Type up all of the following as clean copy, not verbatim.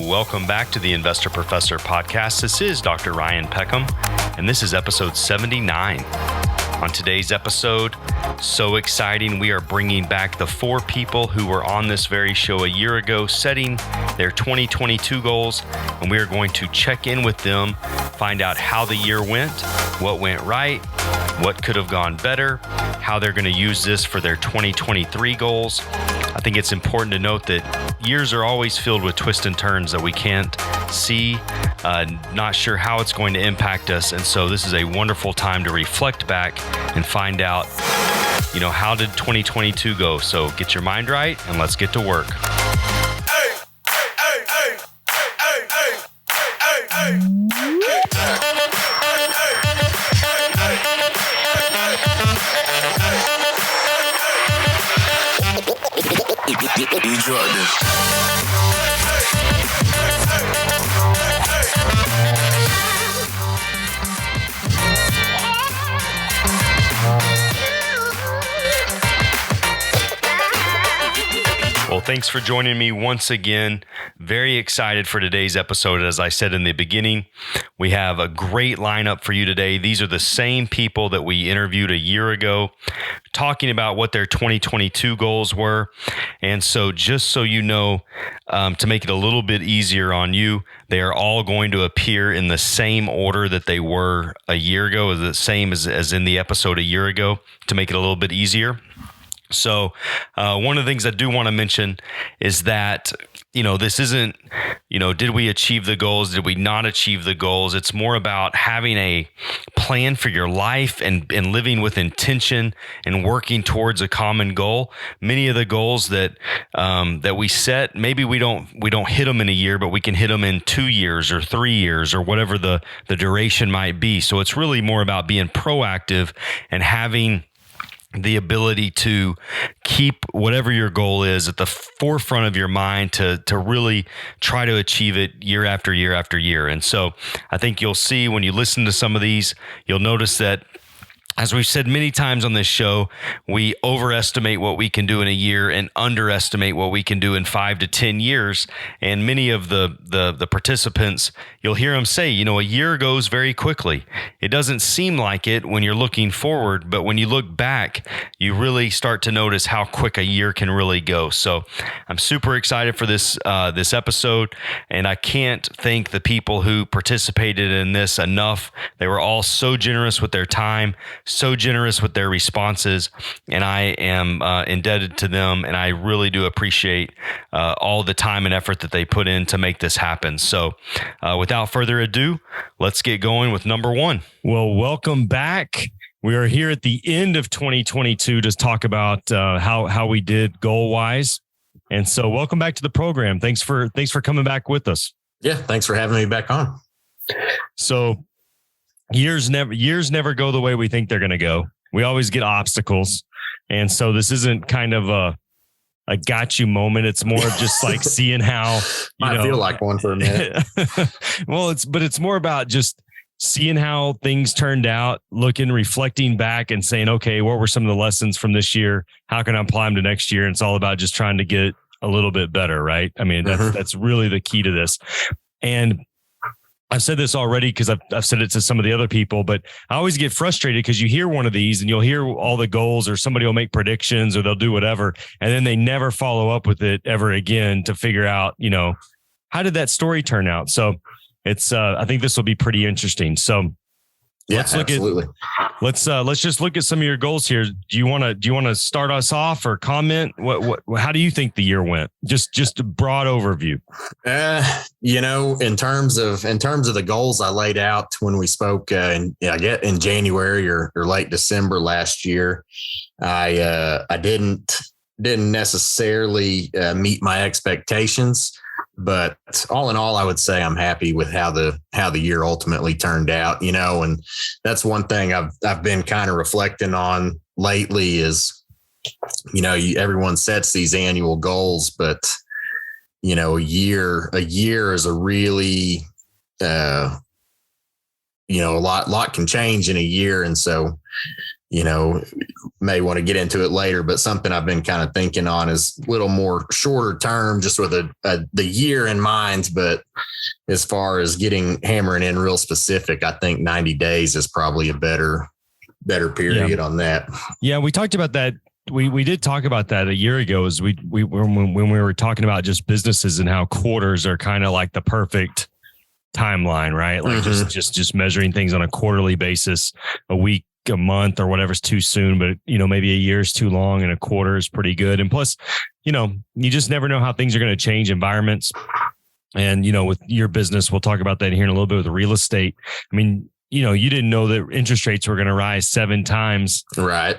Welcome back to the Investor Professor podcast. This is Dr. Ryan Peckham, and this is episode 79. On today's episode, so exciting, we are bringing back the 4 people who were on this very show a year ago, setting their 2022 goals, and we are going to check in with them, find out how the year went, what went right, what could have gone better, how they're going to use this for their 2023 goals. I think it's important to note that years are always filled with twists and turns that we can't see, not sure how it's going to impact us. And so this is a wonderful time to reflect back and find out, how did 2022 go? So get your mind right and let's get to work. Well, thanks for joining me once again. Very excited for today's episode. As I said in the beginning, we have a great lineup for you today. These are the same people that we interviewed a year ago, talking about what their 2022 goals were. And so just so you know, to make it a little bit easier on you, they are all going to appear in the same order that they were a year ago, the same as in the episode a year ago, to make it a little bit easier. So one of the things I do want to mention is that, this isn't, did we achieve the goals? Did we not achieve the goals? It's more about having a plan for your life and living with intention and working towards a common goal. Many of the goals that we set, maybe we don't hit them in a year, but we can hit them in 2 years or 3 years or whatever the duration might be. So it's really more about being proactive and having the ability to keep whatever your goal is at the forefront of your mind to really try to achieve it year after year after year. And so I think you'll see when you listen to some of these, you'll notice that, as we've said many times on this show, we overestimate what we can do in a year and underestimate what we can do in 5 to 10 years. And many of the participants, you'll hear them say, a year goes very quickly. It doesn't seem like it when you're looking forward, but when you look back, you really start to notice how quick a year can really go. So I'm super excited for this episode, and I can't thank the people who participated in this enough. They were all so generous with their time, so generous with their responses, and I am indebted to them, and I really do appreciate all the time and effort that they put in to make this happen. So without further ado, let's get going with number 1. Well, welcome back. We are here at the end of 2022 to talk about how we did goal-wise. And so welcome back to the program. Thanks for coming back with us. Yeah, thanks for having me back on. So years never go the way we think they're going to go. We always get obstacles. And so this isn't kind of a got you moment. It's more of just like seeing how, I feel like one for a minute. Well, it's more about just seeing how things turned out, reflecting back and saying, okay, what were some of the lessons from this year? How can I apply them to next year? And it's all about just trying to get a little bit better, right? I mean, that's really the key to this. And I've said this already because I've said it to some of the other people, but I always get frustrated because you hear one of these and you'll hear all the goals, or somebody will make predictions or they'll do whatever, and then they never follow up with it ever again to figure out, how did that story turn out? So it's I think this will be pretty interesting. So absolutely. Let's just look at some of your goals here. Do you want to start us off or comment? How do you think the year went? Just a broad overview. In terms of the goals I laid out when we spoke in January or late December last year, I didn't necessarily meet my expectations. But all in all, I would say I'm happy with how the year ultimately turned out, and that's one thing I've been kind of reflecting on lately is, everyone sets these annual goals, but, a year is a really, a lot can change in a year. And so, may want to get into it later, but something I've been kind of thinking on is a little more shorter term, just with the year in mind. But as far as hammering in real specific, I think 90 days is probably a better period on that. Yeah. We talked about that. We did talk about that a year ago as when we were talking about just businesses and how quarters are kind of like the perfect timeline, right? Like just measuring things on a quarterly basis, a week, a month or whatever's too soon, but maybe a year is too long and a quarter is pretty good. And plus, you just never know how things are going to change, environments. And, with your business, we'll talk about that here in a little bit with real estate. I mean, you didn't know that interest rates were going to rise 7 times right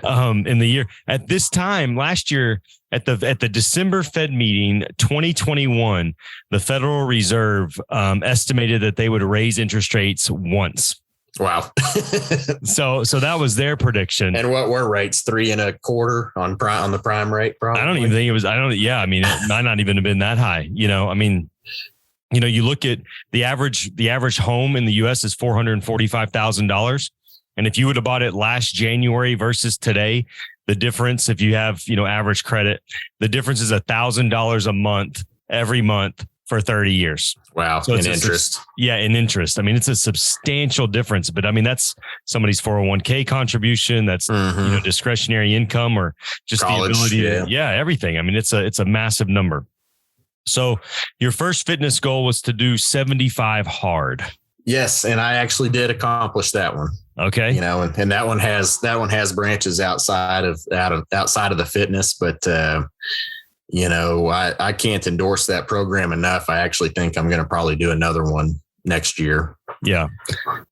in the year. At this time last year, at the December Fed meeting 2021, the Federal Reserve estimated that they would raise interest rates once. Wow. So that was their prediction. And what were rates? 3.25 on the prime rate? Probably. I don't even think it was. I mean, it might not even have been that high. You look at the average home in the U.S. is $445,000. And if you would have bought it last January versus today, the difference, if you have, average credit, the difference is $1,000 a month, every month for 30 years. Wow. So in interest. In interest. I mean, it's a substantial difference, but I mean, that's somebody's 401k contribution. That's, discretionary income or just college, the ability everything. I mean, it's a massive number. So your first fitness goal was to do 75 hard. Yes. And I actually did accomplish that one. Okay. And that one has branches outside of the fitness, but, I can't endorse that program enough. I actually think I'm going to probably do another one next year. Yeah. I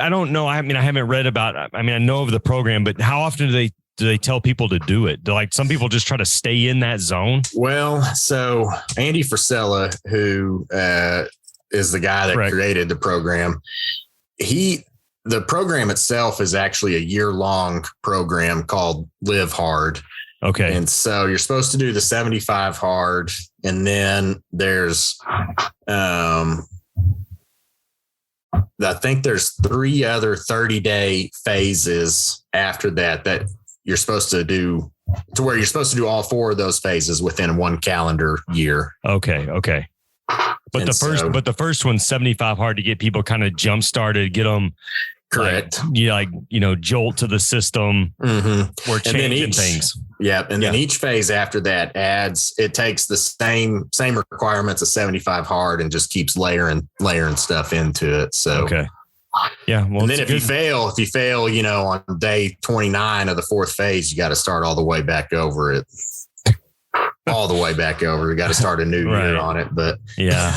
don't know. I mean, I haven't read about, I know of the program, but how often do they tell people to do it? Like some people just try to stay in that zone? Well, so Andy Frisella, who is the guy that created the program, the program itself is actually a year-long program called Live Hard. Okay. And so you're supposed to do the 75 hard. And then there's, I think there's 3 other 30-day phases after that you're supposed to do, to where you're supposed to do all 4 of those phases within 1 calendar year. Okay. But the first one's 75 hard to get people kind of jump started, get them correct. Jolt to the system. Mm-hmm. We're changing things. Yeah. And then each phase after that it takes the same requirements of 75 hard and just keeps layering stuff into it. So, okay. Yeah. Well, and then if you fail, on day 29 of the 4th phase, you got to start all the way back over it. All the way back over. We got to start a new year on it, but yeah.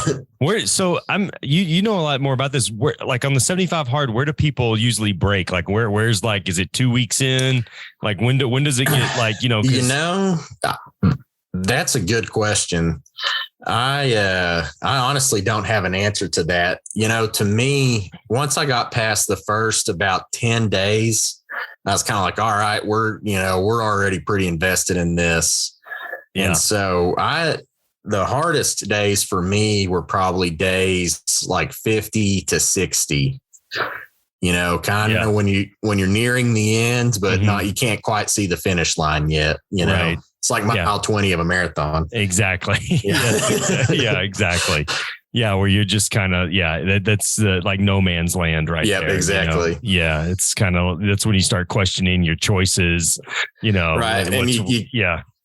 You know a lot more about this. Where, like on the 75 hard, where do people usually break? Like where's like, is it 2 weeks in? Like when does it get like, that's a good question. I honestly don't have an answer to that. To me, once I got past the first about 10 days, I was kind of like, all right, we're already pretty invested in this. Yeah. And so the hardest days for me were probably days like 50 to 60, kind of when you're nearing the end, but not, you can't quite see the finish line yet, Right. It's like mile 20 of a marathon. Exactly. Yeah, exactly. Yeah. Where you're just kind of, that's like no man's land, right? Yeah, there, exactly. Yeah. It's kind of, that's when you start questioning your choices, right. And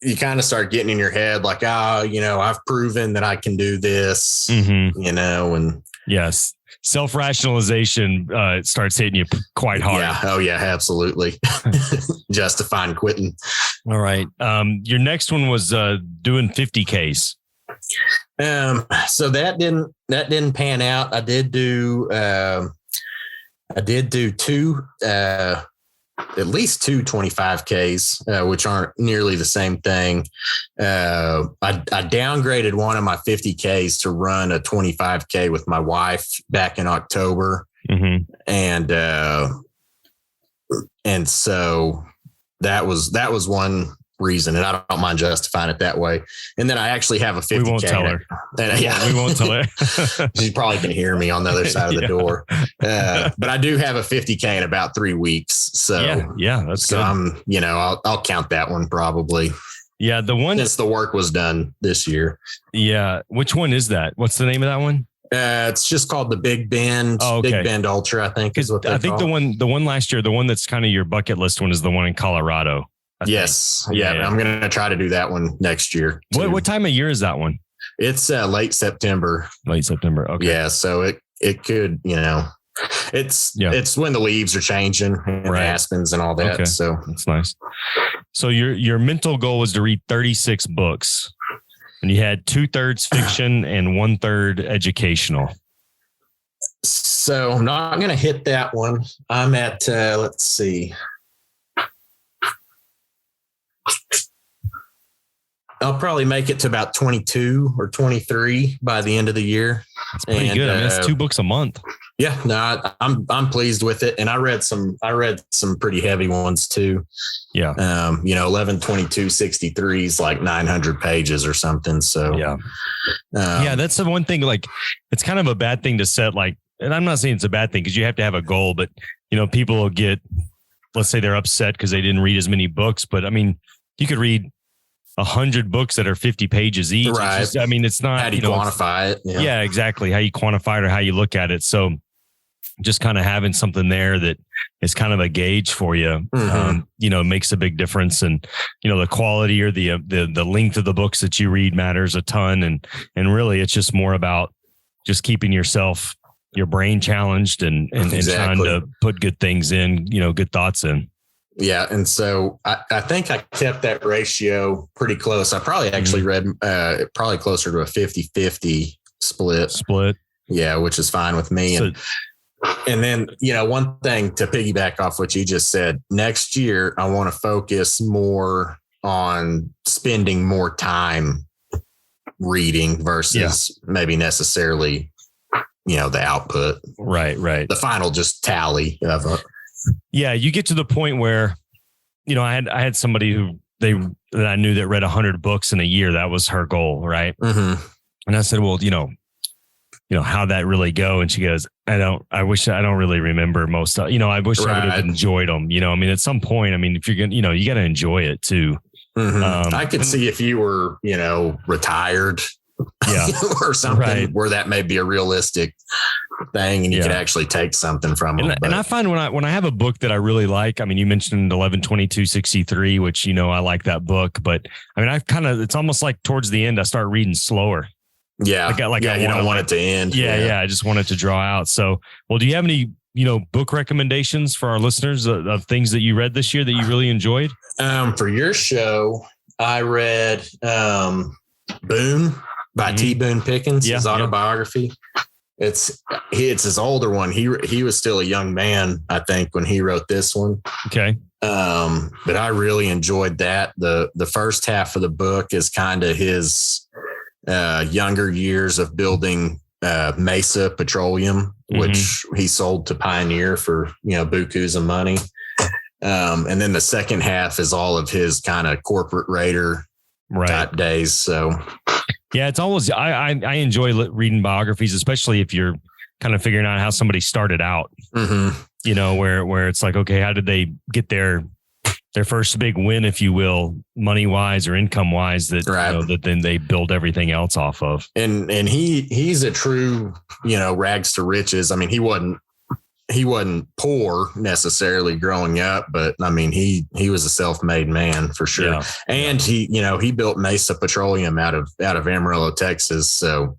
you kind of start getting in your head like, I've proven that I can do this, and yes, self-rationalization starts hitting you quite hard. Yeah. Oh yeah, absolutely. Justifying quitting. All right. Your next one was doing 50Ks. So that didn't pan out. I did do 2 at least 2 25Ks, which aren't nearly the same thing. I downgraded one of my 50Ks to run a 25K with my wife back in October. Mm-hmm. And so that was one reason, and I don't mind justifying it that way. And then I actually have a 50K. We won't tell her. We won't tell her. She probably can hear me on the other side of the door. But I do have a 50K in about 3 weeks. So that's so good. I'll count that one probably. Yeah, the one since the work was done this year. Yeah, which one is that? What's the name of that one? It's just called the Big Bend. Oh, okay. Big Bend Ultra, I think is what they call it. the one last year, the one that's kind of your bucket list one is the one in Colorado. Yes. Yeah. I'm going to try to do that one next year. What time of year is that one? It's late September. Late September. Okay. Yeah. So it could, it's when the leaves are changing and aspens and all that. Okay. So that's nice. So your mental goal was to read 36 books, and you had 2/3 fiction and 1/3 educational. So I'm not going to hit that one. I'm at, let's see. I'll probably make it to about 22 or 23 by the end of the year. That's pretty good. I mean, that's 2 books a month. Yeah, no, I'm pleased with it. And I read some pretty heavy ones too. Yeah. 11/22/63 is like 900 pages or something. So yeah, that's the one thing, like, it's kind of a bad thing to set, like, and I'm not saying it's a bad thing because you have to have a goal, but people will get, let's say they're upset because they didn't read as many books, but I mean, you could read 100 books that are 50 pages each. Right. It's just, I mean, it's not, how do you quantify it? Yeah, exactly. How you quantify it or how you look at it. So just kind of having something there that is kind of a gauge for you, makes a big difference. And, the quality or the length of the books that you read matters a ton. And really it's just more about just keeping your brain challenged and trying to put good things in, good thoughts in. Yeah. And so I think I kept that ratio pretty close. I probably actually read probably closer to a 50-50 split. Yeah. Which is fine with me. And then, one thing to piggyback off what you just said, next year, I want to focus more on spending more time reading versus maybe necessarily, the output. Right. The final just tally of it. Yeah, you get to the point where, I had somebody that I knew that read 100 books in a year. That was her goal, right? Mm-hmm. And I said, well, how'd that really go? And she goes, I don't really remember most of, I wish I would have enjoyed them. At some point, if you're going to, you got to enjoy it too. Mm-hmm. I could see if you were, retired or something where that may be a realistic thing and you could actually take something from them. And I find when I have a book that I really like, you mentioned 11/22/63, which, I like that book, but it's almost like towards the end, I start reading slower. Yeah. You don't want it to end. Yeah. I just want it to draw out. So, well, do you have any, book recommendations for our listeners of things that you read this year that you really enjoyed? For your show, I read Boone by T. Boone Pickens, his autobiography. It's his older one. He was still a young man, I think, when he wrote this one. Okay. But I really enjoyed that. The first half of the book is kind of his younger years of building Mesa Petroleum, which he sold to Pioneer for, bukus of money. And then the second half is all of his kind of corporate raider type days. So yeah, it's always, I enjoy reading biographies, especially if you're kind of figuring out how somebody started out, where it's like, okay, how did they get their first big win, if you will, money wise or income wise, that then they build everything else off of. And he's a true, rags to riches. He wasn't poor necessarily growing up, but he was a self-made man for sure. Yeah. And he built Mesa Petroleum out of Amarillo, Texas. So,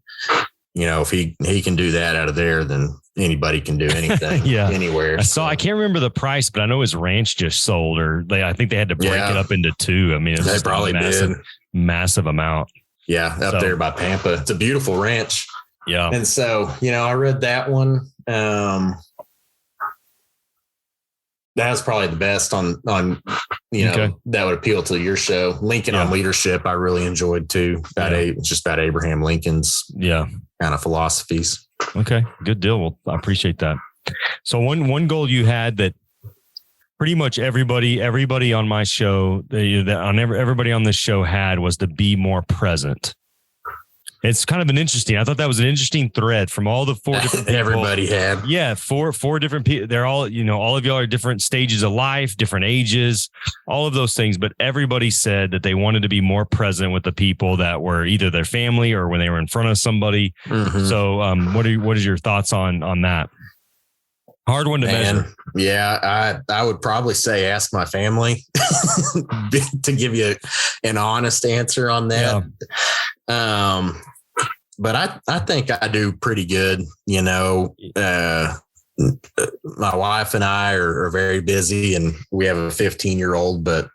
if he can do that out of there, then anybody can do anything anywhere. I can't remember the price, but I know his ranch just sold, I think they had to break it up into 2. It's they probably massive amount. Yeah. Up there by Pampa. It's a beautiful ranch. Yeah. And so, I read that one. That was probably the best on that would appeal to your show. Lincoln on Leadership, I really enjoyed too. Just about Abraham Lincoln's kind of philosophies. Okay, good deal. Well, I appreciate that. So one goal you had that pretty much everybody on my show, everybody on this show had was to be more present. It's kind of I thought that was an interesting thread from all the 4 different people. Everybody had. Yeah, four different people. They're all, all of y'all are different stages of life, different ages, all of those things. But everybody said that they wanted to be more present with the people that were either their family or when they were in front of somebody. Mm-hmm. So what is your thoughts on that? Hard one to measure. Yeah, I would probably say ask my family to give you an honest answer on that. Yeah. But I think I do pretty good. My wife and I are very busy, and we have a 15-year-old, but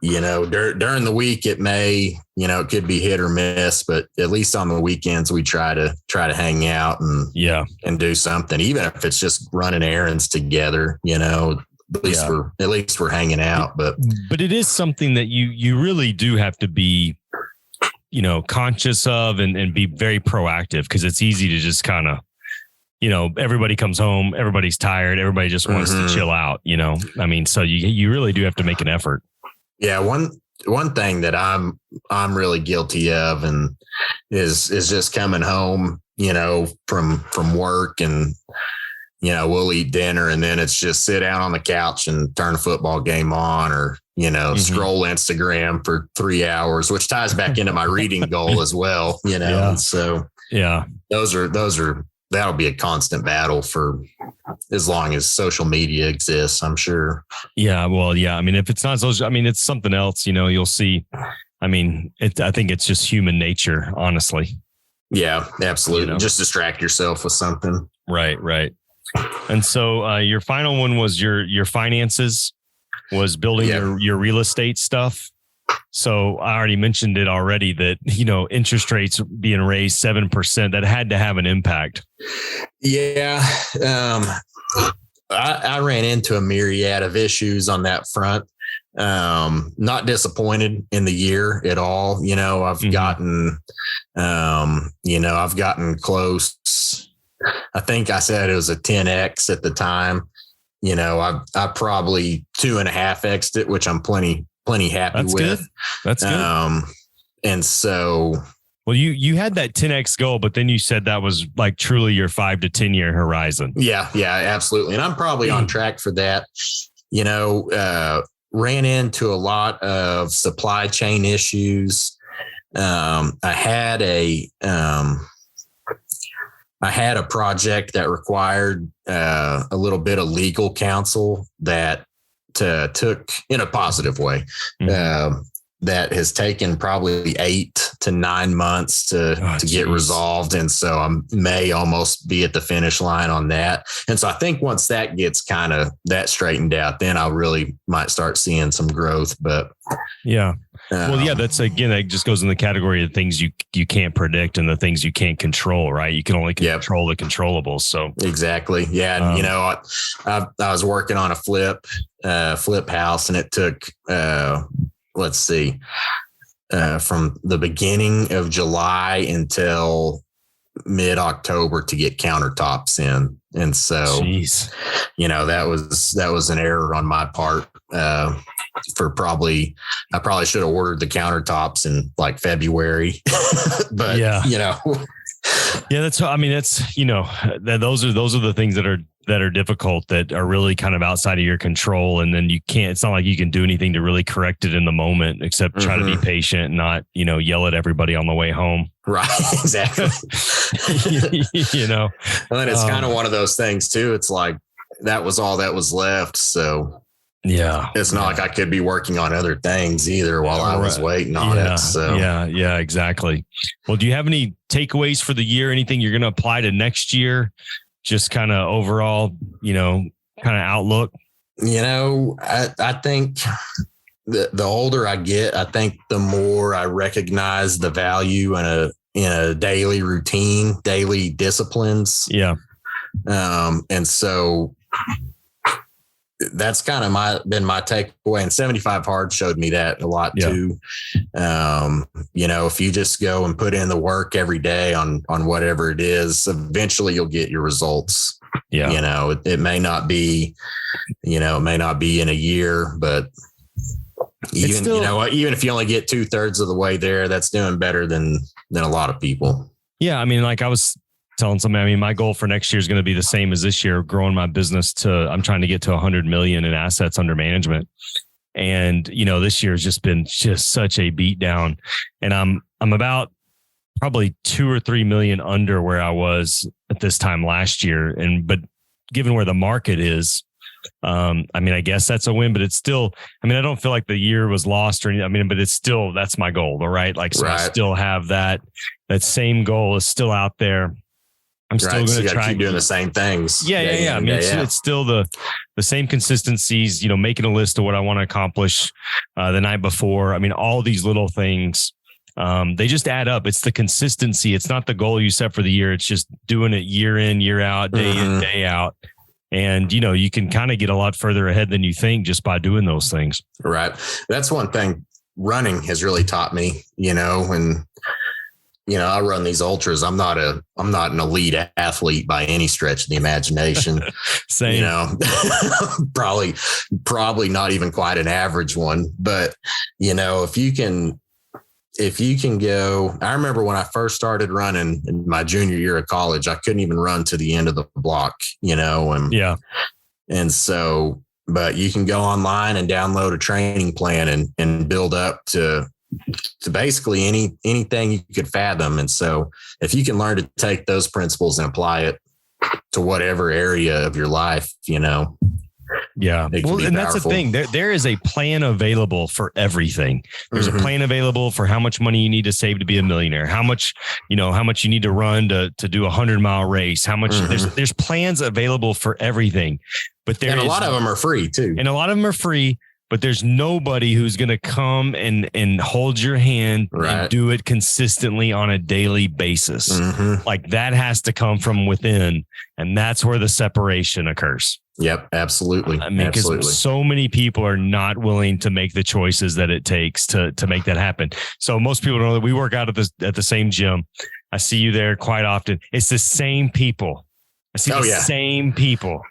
during the week it may, it could be hit or miss, but at least on the weekends we try to hang out and do something, even if it's just running errands together, at least we're hanging out. But it is something that you really do have to be, conscious of and be very proactive, because it's easy to just kind of, everybody comes home, everybody's tired, everybody just wants to chill out, so you really do have to make an effort. Yeah. One thing that I'm really guilty of and is just coming home, from work, and, we'll eat dinner and then it's just sit down on the couch and turn a football game on, or, scroll Instagram for 3 hours, which ties back into my reading goal as well, Yeah. And so that'll be a constant battle for as long as social media exists, I'm sure. Yeah. Well, yeah. I mean, if it's not social, it's something else, you'll see. I think it's just human nature, honestly. Yeah, absolutely. Just distract yourself with something. Right. And so your final one was your finances, was building your real estate stuff. So I already mentioned it already that, interest rates being raised 7%, that had to have an impact. Yeah. I ran into a myriad of issues on that front. Not disappointed in the year at all. I've gotten close. I think I said it was a 10X at the time. I probably 2.5X'd it, which I'm plenty happy with. Good. That's good. And so, well, you had that 10X goal, but then you said that was like truly your 5 to 10 year horizon. Yeah, absolutely. And I'm probably on track for that. Ran into a lot of supply chain issues. I had a project that required a little bit of legal counsel that took in a positive way. That has taken probably 8 to 9 months to get resolved. And so I may almost be at the finish line on that. And so I think once that gets kind of that straightened out, then I really might start seeing some growth. But yeah. Well, yeah, that's again, that just goes in the category of things you can't predict and the things you can't control, right? You can only control the controllables. So exactly. Yeah. And, I was working on a flip house, and it took, let's see, from the beginning of July until mid-October to get countertops in. And so, that was an error on my part. I probably should have ordered the countertops in like February, but those are the things that are difficult, that are really kind of outside of your control. And then it's not like you can do anything to really correct it in the moment, except try to be patient and not, yell at everybody on the way home. Right. Exactly. And it's kind of one of those things too. It's like, that was all that was left. So it's not like I could be working on other things either while I was waiting on it. So yeah, exactly. Well, do you have any takeaways for the year? Anything you're going to apply to next year? Just kind of overall, kind of outlook. I think the older I get, I think the more I recognize the value in a daily routine, daily disciplines. Yeah. And so that's kind of been my takeaway. And 75 hard showed me that a lot too. If you just go and put in the work every day on whatever it is, eventually you'll get your results. Yeah. It may not be, it may not be in a year, but even if you only get 2/3 of the way there, that's doing better than a lot of people. Yeah. I mean, like I was telling somebody, my goal for next year is going to be the same as this year, growing my business I'm trying to get to 100 million in assets under management. And, this year has just been such a beat down, and I'm about probably 2 or 3 million under where I was at this time last year. But given where the market is, I guess that's a win, but it's still, I don't feel like the year was lost or anything. but it's still, that's my goal, right? Like, so right. I still have that same goal is still out there. I'm still going to try keep doing the same things. Yeah. It's still the same consistencies, making a list of what I want to accomplish the night before. All these little things, they just add up. It's the consistency. It's not the goal you set for the year. It's just doing it year in, year out, day in, day out. And, you can kind of get a lot further ahead than you think just by doing those things. Right. That's one thing running has really taught me, and I run these ultras. I'm not an elite athlete by any stretch of the imagination. Same. Probably not even quite an average one. But, if you can go, I remember when I first started running in my junior year of college, I couldn't even run to the end of the block, and yeah. And so, but you can go online and download a training plan and build up to basically anything you could fathom. And so if you can learn to take those principles and apply it to whatever area of your life, yeah. Well, and that's the thing. There is a plan available for everything. There's a plan available for how much money you need to save to be a millionaire, how much you need to run to do a 100-mile race, how much there's plans available for everything. But a lot of them are free too. And a lot of them are free. But there's nobody who's going to come and hold your hand and do it consistently on a daily basis. Like that has to come from within. And that's where the separation occurs. Yep, absolutely. Because so many people are not willing to make the choices that it takes to make that happen. So most people know that we work out at the same gym. I see you there quite often. It's the same people. I see same people.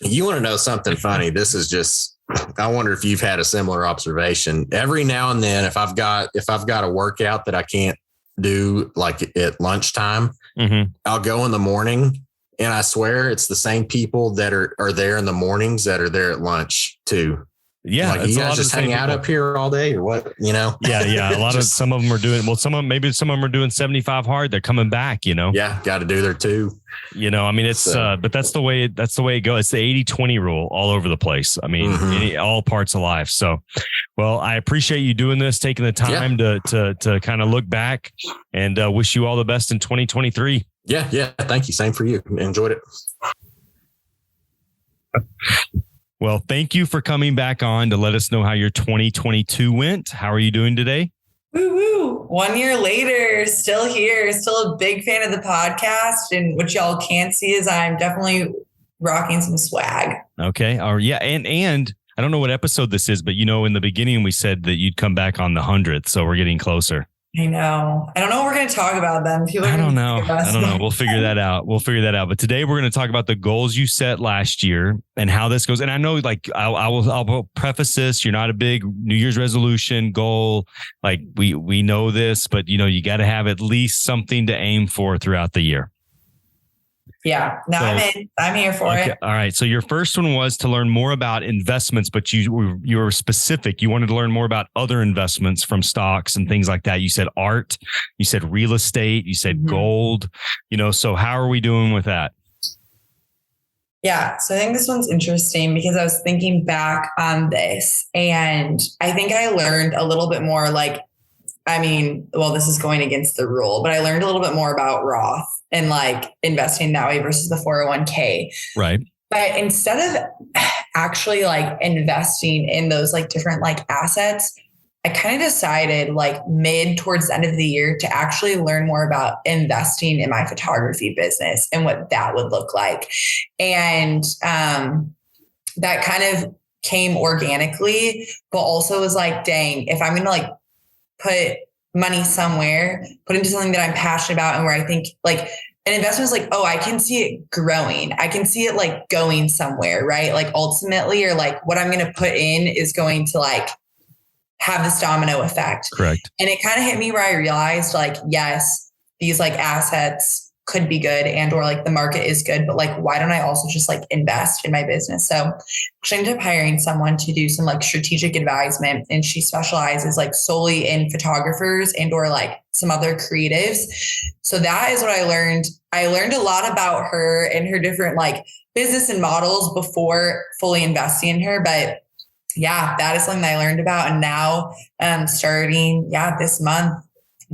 You want to know something funny? This is just, I wonder if you've had a similar observation. Every now and then, if I've got a workout that I can't do like at lunchtime, I'll go in the morning, and I swear it's the same people that are there in the mornings that are there at lunch too. Yeah. Like, you guys just hang out up here all day or what, Yeah. Some of them are doing, some of them are doing 75 hard. They're coming back, Yeah. Got to do their two. It's, but that's the way it goes. It's the 80-20 rule all over the place. All parts of life. So, well, I appreciate you doing this, taking the time to kind of look back, and wish you all the best in 2023. Yeah. Yeah. Thank you. Same for you. Enjoyed it. Well, thank you for coming back on to let us know how your 2022 went. How are you doing today? Woo-woo. 1 year later, still here, still a big fan of the podcast. And what y'all can't see is I'm definitely rocking some swag. Okay. Yeah. And I don't know what episode this is, but in the beginning we said that you'd come back on the 100th. So we're getting closer. I know. I don't know what we're going to talk about then. I don't know. We'll figure that out. But today we're going to talk about the goals you set last year and how this goes. And I know, like, I'll preface this. You're not a big New Year's resolution goal. Like we know this, but you got to have at least something to aim for throughout the year. Yeah, no, I'm here for it. All right. So your first one was to learn more about investments, but you were specific. You wanted to learn more about other investments from stocks and things like that. You said art, you said real estate, you said gold, so how are we doing with that? Yeah. So I think this one's interesting because I was thinking back on this, and I think I learned a little bit more this is going against the rule, but I learned a little bit more about Roth and like investing that way versus the 401k. Right. But instead of actually like investing in those like different like assets, I kind of decided like mid towards the end of the year to actually learn more about investing in my photography business and what that would look like. And that kind of came organically, but also was like, dang, if I'm going to like put money somewhere, put into something that I'm passionate about and where I think like an investment is like, oh, I can see it growing. I can see it like going somewhere, right? Like ultimately, or like what I'm going to put in is going to like have this domino effect. Correct. And it kind of hit me where I realized like, yes, these like assets could be good and or like the market is good, but like why don't I also just like invest in my business? So I ended up hiring someone to do some like strategic advisement, and she specializes like solely in photographers and or like some other creatives. So that is what I learned. I learned a lot about her and her different like business and models before fully investing in her, but yeah, that is something that I learned about. And now starting this month,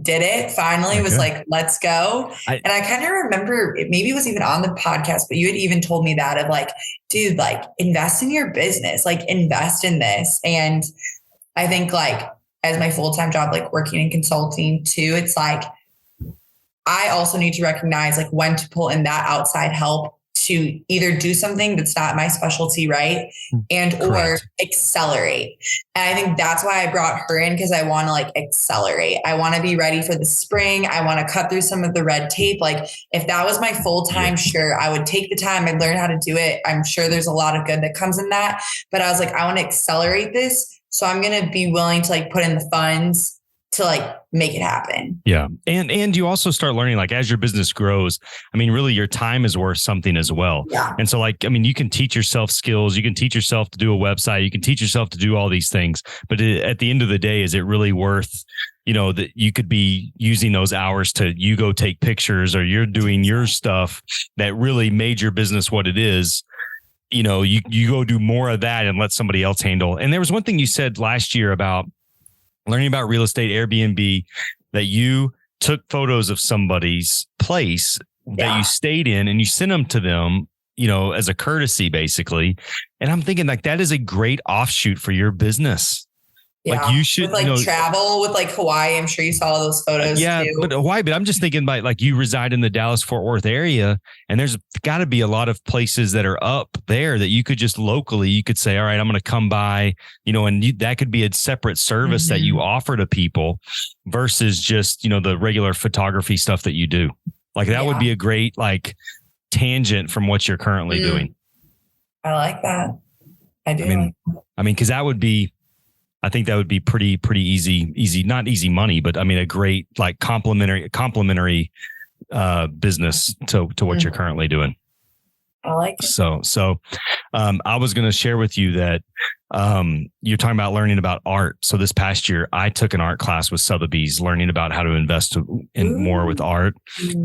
did it finally, was like, let's go. And I kind of remember maybe it was even on the podcast, but you had even told me that of like, dude, like invest in your business, like invest in this. And I think like as my full-time job, like working in consulting too, it's like, I also need to recognize like when to pull in that outside help to either do something that's not my specialty, right? And Correct. or accelerate. And I think that's why I brought her in, because I want to like accelerate. I want to be ready for the spring. I want to cut through some of the red tape. Like if that was my full-time, sure, I would take the time. I'd learn how to do it. I'm sure there's a lot of good that comes in that. But I was like, I want to accelerate this. So I'm going to be willing to like put in the funds to like make it happen. Yeah. And you also start learning, like, as your business grows, I mean, really your time is worth something as well. Yeah. And so like, I mean, you can teach yourself skills, you can teach yourself to do a website, you can teach yourself to do all these things, but at the end of the day, is it really worth, you know, that you could be using those hours to, you go take pictures or you're doing your stuff that really made your business what it is. You know, you go do more of that and let somebody else handle. And there was one thing you said last year about learning about real estate, Airbnb, that you took photos of somebody's place that you stayed in and you sent them to them, you know, as a courtesy, basically. And I'm thinking like that is a great offshoot for your business. Yeah. Like you should, with like you know, travel with like Hawaii. I'm sure you saw those photos. Yeah, too. but Hawaii. But I'm just thinking about like you reside in the Dallas-Fort Worth area, and there's got to be a lot of places that are up there that you could just locally, you could say, all right, I'm going to come by, you know, and that could be a separate service that you offer to people versus just, you know, the regular photography stuff that you do. Like that would be a great like tangent from what you're currently doing. I like that. I do. I mean, because that would be. I think that would be pretty easy, not easy money, but I mean, a great like complementary business to what you're currently doing. I like it. So I was going to share with you that you're talking about learning about art. So this past year, I took an art class with Sotheby's, learning about how to invest in more with art.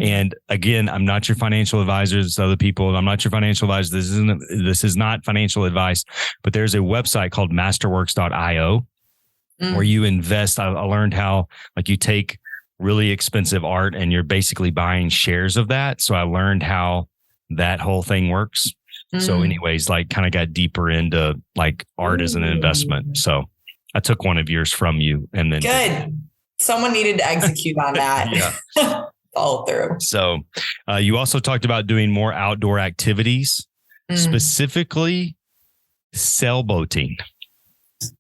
And again, I'm not your financial advisor. It's other people. I'm not your financial advisor. This is not financial advice, but there's a website called masterworks.io where you invest. I learned how like you take really expensive art and you're basically buying shares of that. So I learned how that whole thing works. So anyways, like kind of got deeper into like art as an investment. So I took one of yours from you and then. Good. Someone needed to execute on that. Follow through. So you also talked about doing more outdoor activities, specifically sailboating.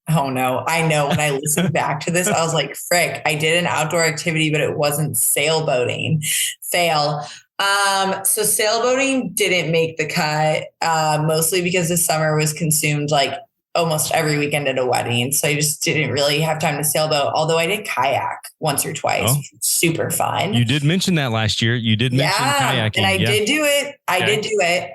Oh no. I know when I listened back to this, I was like, frick, I did an outdoor activity, but it wasn't sailboating. Fail. So sailboating didn't make the cut, mostly because the summer was consumed like almost every weekend at a wedding. So I just didn't really have time to sailboat, although I did kayak once or twice. Super fun. You did mention that last year. You did mention kayaking. And I did do it. I did do it.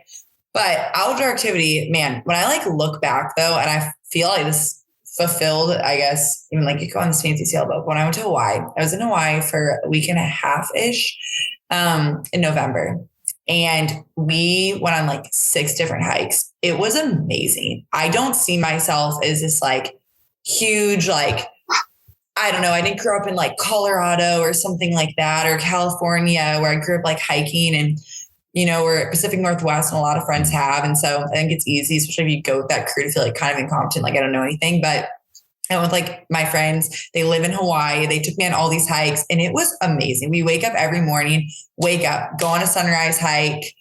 But outdoor activity, man, when I like look back though, and I feel like this fulfilled, I guess, even like you go on this fancy sailboat. When I went to Hawaii, I was in Hawaii for a week and a half-ish in November. And we went on like 6 different hikes. It was amazing. I don't see myself as this like huge, like, I don't know. I didn't grow up in like Colorado or something like that, or California where I grew up like hiking, and, you know, we're Pacific Northwest and a lot of friends have. And so I think it's easy, especially if you go with that crew, to feel like kind of incompetent, like I don't know anything. But I went with like my friends, they live in Hawaii. They took me on all these hikes and it was amazing. We wake up every morning, go on a sunrise hike,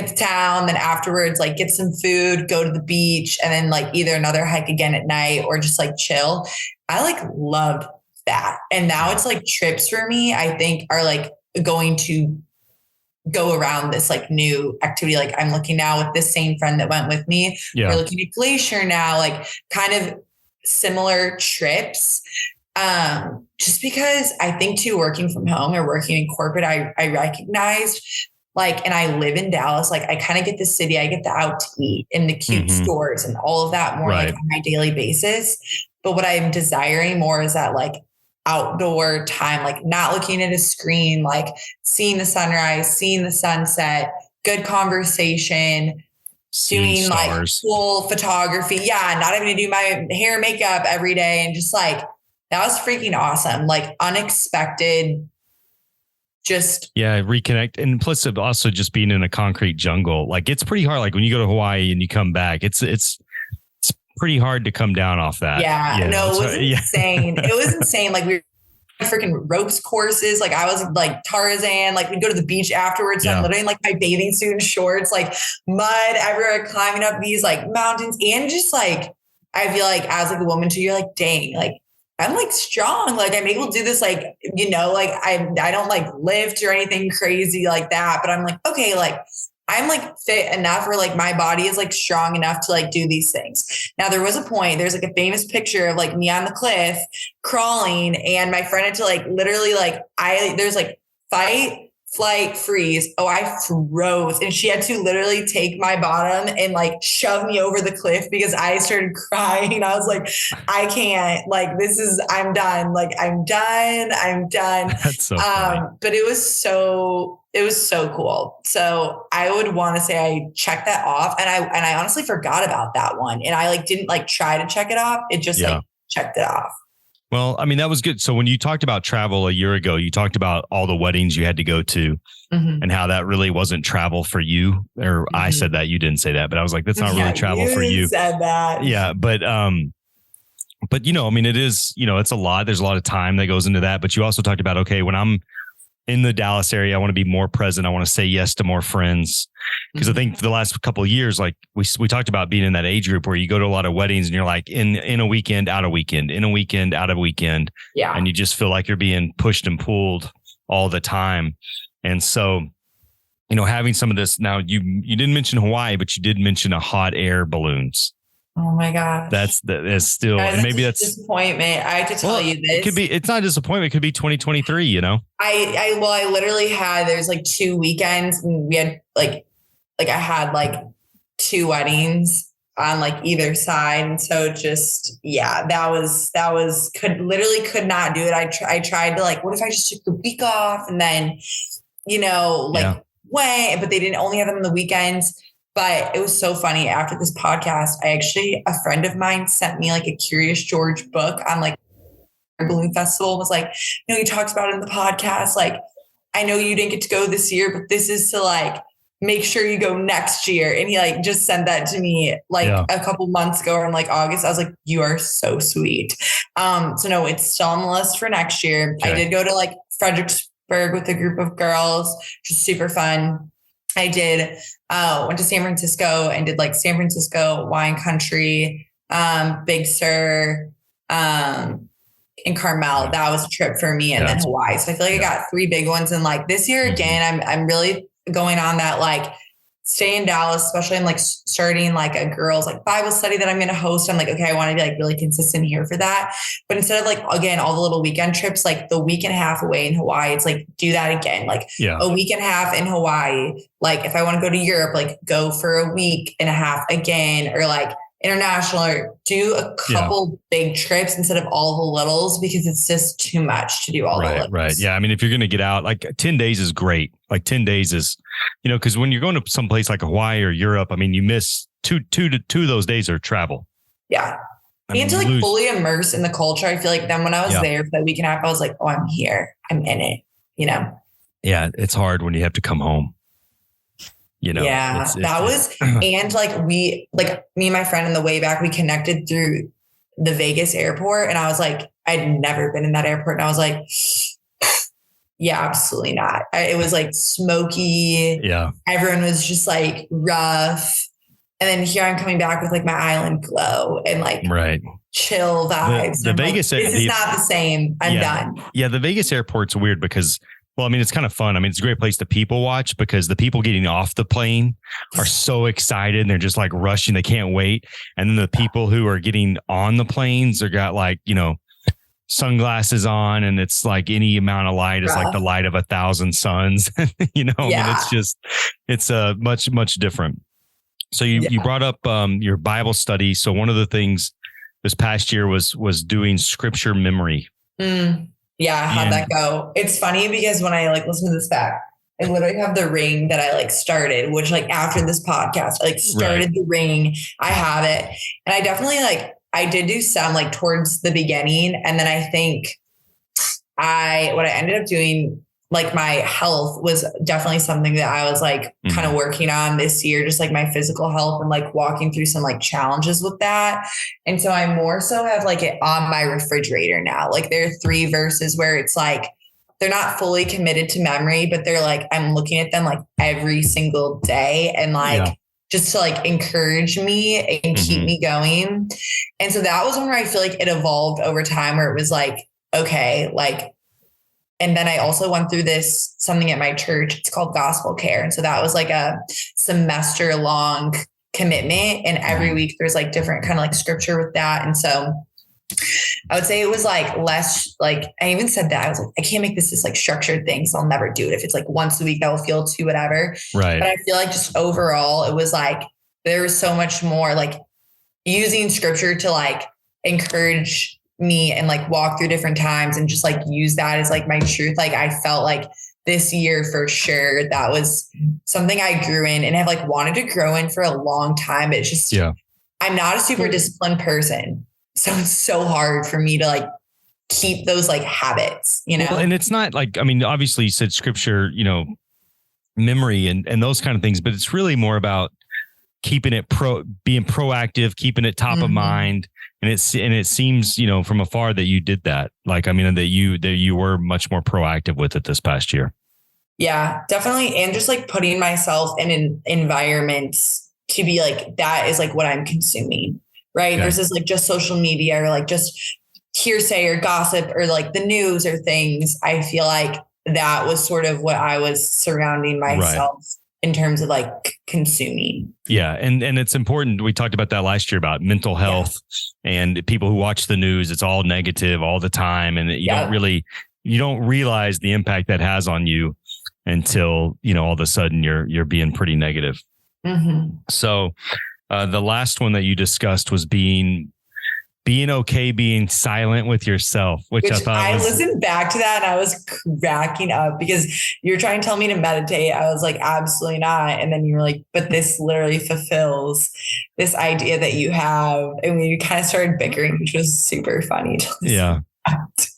hit the town, then afterwards, like get some food, go to the beach, and then like either another hike again at night or just like chill. I like loved that. And now it's like trips for me, I think are like going to go around this like new activity. Like I'm looking now with this same friend that went with me. Yeah. We're looking at Glacier now, like kind of similar trips. Just because I think too, working from home or working in corporate, I recognized like, and I live in Dallas, like I kind of get the city, I get the out to eat and the cute stores and all of that more like on my daily basis. But what I'm desiring more is that like outdoor time, like not looking at a screen, like seeing the sunrise, seeing the sunset, good conversation, doing stars. like cool photography. Yeah. Not having to do my hair and makeup every day. And just like, that was freaking awesome. Like unexpected, just. Yeah. Reconnect. And plus also just being in a concrete jungle. Like it's pretty hard. Like when you go to Hawaii and you come back, it's pretty hard to come down off that. Yeah. No, it was insane. It was insane. Like we were freaking ropes courses. Like I was like Tarzan, like we'd go to the beach afterwards. So I'm literally in like my bathing suit and shorts, like mud everywhere, climbing up these like mountains. And just like, I feel like as like a woman too, you're like, dang, like I'm like strong. Like I'm able to do this. Like, you know, like I don't like lift or anything crazy like that, but I'm like, okay, like I'm like fit enough where like my body is like strong enough to like do these things. Now there was a point, there's like a famous picture of like me on the cliff crawling and my friend had to like literally like there's like fight, flight, freeze. Oh, I froze. And she had to literally take my bottom and like shove me over the cliff because I started crying. I was like, I can't, like, I'm done. Like, I'm done. That's so funny. But it was so cool. So I would want to say I checked that off and I honestly forgot about that one. And I like, didn't like try to check it off. It just like checked it off. Well, I mean, that was good. So when you talked about travel a year ago, you talked about all the weddings you had to go to and how that really wasn't travel for you. Or I said that, you didn't say that, but I was like, that's not really travel for you. Said that. Yeah. But you know, I mean, it is, you know, it's a lot. There's a lot of time that goes into that. But you also talked about, okay, when I'm in the Dallas area, I want to be more present. I want to say yes to more friends. Because I think the last couple of years, like we talked about being in that age group where you go to a lot of weddings and you're like in a weekend, out a weekend, in a weekend, out of a weekend. Yeah. And you just feel like you're being pushed and pulled all the time. And so, you know, having some of this now, you didn't mention Hawaii, but you did mention a hot air balloons. Oh my gosh. That's still, Guys, and maybe that's disappointment. I have to tell you this. It could be, it's not a disappointment. It could be 2023, you know? I literally there's like 2 weekends and we had like I had like 2 weddings on like either side. And so just, that was could not do it. I tried to like, what if I just took the week off and then, you know, like went, but they didn't only have them on the weekends. But it was so funny. After this podcast, a friend of mine sent me like a Curious George book on like balloon festival. Was like, you know, he talks about it in the podcast. Like, I know you didn't get to go this year, but this is to like make sure you go next year. And he like just sent that to me like a couple months ago or in like August. I was like, you are so sweet. So no, it's still on the list for next year. Okay. I did go to like Fredericksburg with a group of girls, just super fun. I did went to San Francisco and did like San Francisco wine country, Big Sur, and Carmel. That was a trip for me, and then Hawaii. So I feel like I got 3 big ones. And like this year again, I'm really going on that like stay in Dallas, especially I'm like starting like a girls like Bible study that I'm going to host. I'm like, okay, I want to be like really consistent here for that. But instead of like, again, all the little weekend trips, like the week and a half away in Hawaii, it's like, do that again. Like a week and a half in Hawaii. Like if I want to go to Europe, like go for a week and a half again, or like international, or do a couple big trips instead of all the littles, because it's just too much to do all the littles. Right. Yeah. I mean, if you're going to get out, like 10 days is great. Like 10 days is, you know, because when you're going to some place like Hawaii or Europe, I mean, you miss two of those days are travel. Yeah. And to like fully immerse in the culture. I feel like then when I was there for that week and a half, I was like, oh, I'm here. I'm in it, you know? Yeah. It's hard when you have to come home. You know, that was, and like me and my friend on the way back, we connected through the Vegas airport. And I was like, I'd never been in that airport. And I was like, Yeah, absolutely not. It was like smoky. Yeah. Everyone was just like rough. And then here I'm coming back with like my island glow and like Right. chill vibes. The Vegas, like, this is not the same. I'm done. Yeah. The Vegas airport's weird because, well, I mean, it's kind of fun. I mean, it's a great place to people watch because the people getting off the plane are so excited and they're just like rushing. They can't wait. And then the people who are getting on the planes are got like, sunglasses on, and it's like any amount of light is like the light of 1,000 suns. I mean, it's much different. So you brought up your Bible study. So one of the things this past year was doing scripture memory. Yeah, how'd that go? It's funny because when I like listen to this back, I literally have the ring that I like started, which like after this podcast, I like started the ring. I have it. And I definitely I did do some like towards the beginning. And then I think what I ended up doing, like my health was definitely something that I was like kind of working on this year, just like my physical health and like walking through some like challenges with that. And so I more so have like it on my refrigerator now. Like there are 3 verses where it's like, they're not fully committed to memory, but they're like, I'm looking at them like every single day and like, just to like encourage me and keep me going. And so that was one where I feel like it evolved over time where it was like, okay, like, and then I also went through something at my church. It's called Gospel Care. And so that was like a semester long commitment. And every week there's like different kind of like scripture with that. And so I would say it was like less, like I even said that I was like, I can't make this like structured thing. So I'll never do it. If it's like once a week, that will feel too whatever. Right. But I feel like just overall, it was like, there was so much more like using scripture to like encourage me and like walk through different times and just like use that as like my truth. Like I felt like this year for sure, that was something I grew in and have like wanted to grow in for a long time. It's just, I'm not a super disciplined person. So it's so hard for me to like keep those like habits, Well, and it's not like, I mean, obviously you said scripture, memory and those kind of things, but it's really more about keeping it being proactive, keeping it top of mind. And it seems, from afar that you did that. Like, I mean, that you were much more proactive with it this past year. Yeah, definitely. And just like putting myself in environments to be like, that is like what I'm consuming, right? Okay. Versus like just social media or like just hearsay or gossip or like the news or things. I feel like that was sort of what I was surrounding myself in terms of like consuming. Yeah. And it's important. We talked about that last year about mental health and people who watch the news. It's all negative all the time. And you don't realize the impact that has on you until, all of a sudden you're being pretty negative. So the last one that you discussed was being okay, being silent with yourself, which I thought I listened back to that and I was cracking up because you're trying to tell me to meditate. I was like, absolutely not. And then you were like, but this literally fulfills this idea that you have. And we kind of started bickering, which was super funny. Yeah.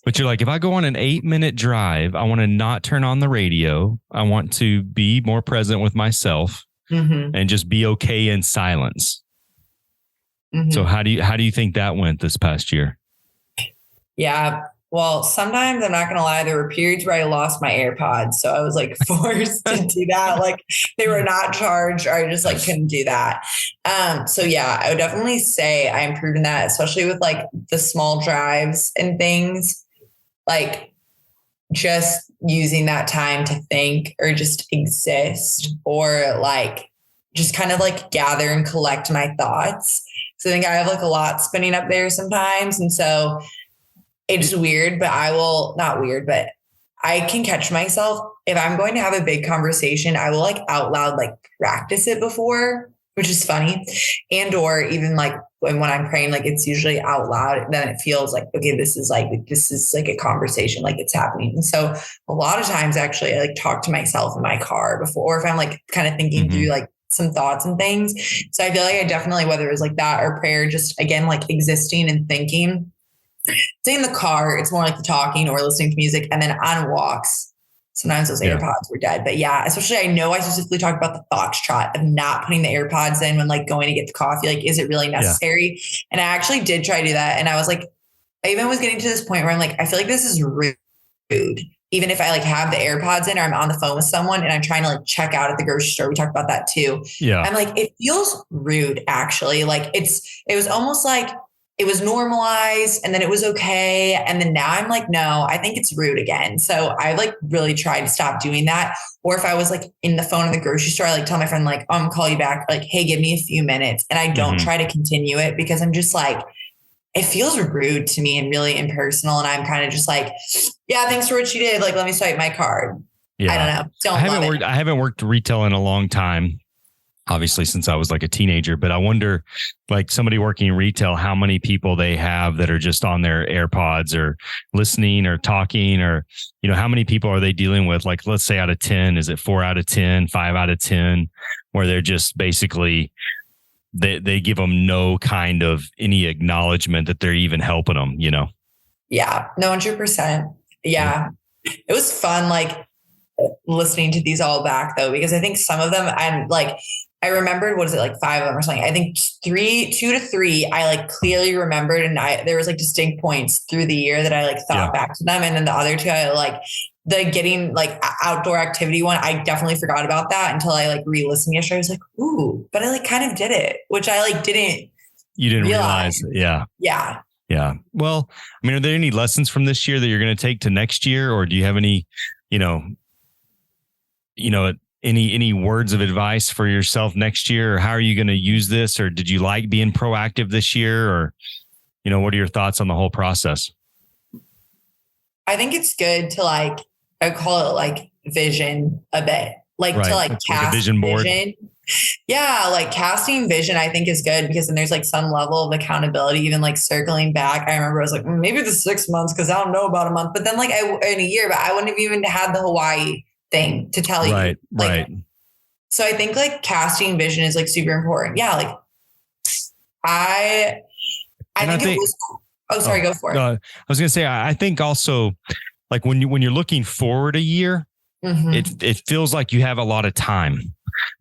But you're like, if I go on an 8-minute drive, I want to not turn on the radio. I want to be more present with myself and just be okay in silence. So how do you think that went this past year? Yeah. Well, sometimes I'm not going to lie. There were periods where I lost my AirPods. So I was like forced to do that. Like they were not charged or I just like couldn't do that. So yeah, I would definitely say I improved in that, especially with like the small drives and things, like just using that time to think or just exist or like just kind of like gather and collect my thoughts. So I think I have like a lot spinning up there sometimes. And so it's weird, but but I can catch myself. If I'm going to have a big conversation, I will like out loud, like practice it before, which is funny. And, or even like when I'm praying, like it's usually out loud, then it feels like, okay, this is like a conversation, like it's happening. And so a lot of times actually I like talk to myself in my car before, or if I'm like kind of thinking through like some thoughts and things. So I feel like I definitely, whether it was like that or prayer, just again, like existing and thinking. Say in the car, it's more like the talking or listening to music. And then on walks, sometimes those AirPods were dead. But yeah, especially I know I specifically talked about the foxtrot of not putting the AirPods in when like going to get the coffee. Like, is it really necessary? Yeah. And I actually did try to do that. And I was like, I even was getting to this point where I'm like, I feel like this is rude. even if I like have the AirPods in or I'm on the phone with someone and I'm trying to like check out at the grocery store, we talked about that too. Yeah. I'm like, it feels rude actually. Like it was almost like it was normalized and then it was okay. And then now I'm like, no, I think it's rude again. So I like really tried to stop doing that. Or if I was like in the phone in the grocery store, I like tell my friend like, I'm gonna call you back. Like, hey, give me a few minutes. And I don't try to continue it because I'm just like, it feels rude to me and really impersonal. And I'm kind of just like, yeah, thanks for what you did. Like, let me swipe my card. Yeah. I don't know. I haven't worked retail in a long time, obviously, since I was like a teenager, but I wonder, like somebody working in retail, how many people they have that are just on their AirPods or listening or talking, or, how many people are they dealing with? Like, let's say out of 10, is it 4 out of 10, 5 out of 10, where they're just basically, they give them no kind of any acknowledgement that they're even helping them, Yeah, no, 100%. Yeah. It was fun, like listening to these all back though, because I think some of them I remembered, what is it, like 5 of them or something? I think 2 to 3, I like clearly remembered. And there was like distinct points through the year that I like thought back to them. And then the other 2, I like the getting like outdoor activity one. I definitely forgot about that until I like re-listened yesterday. I was like, ooh, but I like kind of did it, which I like you didn't realize. Yeah. Yeah. Yeah. Well, I mean, are there any lessons from this year that you're going to take to next year? Or do you have any, any words of advice for yourself next year? Or how are you going to use this? Or did you like being proactive this year? Or, what are your thoughts on the whole process? I think it's good to like, I call it like vision a bit, like to like it's cast like a vision board. Yeah. Like casting vision, I think is good because then there's like some level of accountability, even like circling back. I remember I was like, maybe the 6 months, cause I don't know about a month, but then like in a year, but I wouldn't have even had the Hawaii thing to tell you. Right. So I think like casting vision is like super important. Yeah. Like I think it was, go for it. I was going to say, I think also like when you're looking forward a year, it feels like you have a lot of time,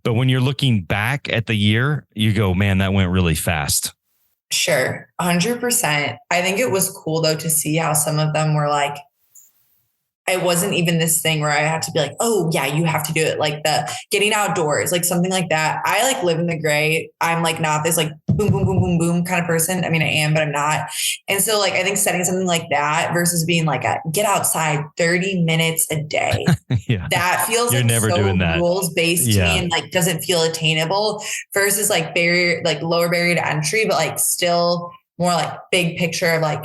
but when you're looking back at the year, you go, man, that went really fast. Sure. 100%. I think it was cool though, to see how some of them were like, it wasn't even this thing where I had to be like, oh yeah, you have to do it. Like the getting outdoors, like something like that. I like live in the gray. I'm like not this like boom, boom, boom, boom, boom kind of person. I mean, I am, but I'm not. And so like, I think setting something like that versus being like get outside 30 minutes a day. That feels You're like never doing that. Rules based to me and like doesn't feel attainable versus like lower barrier to entry, but like still more like big picture of like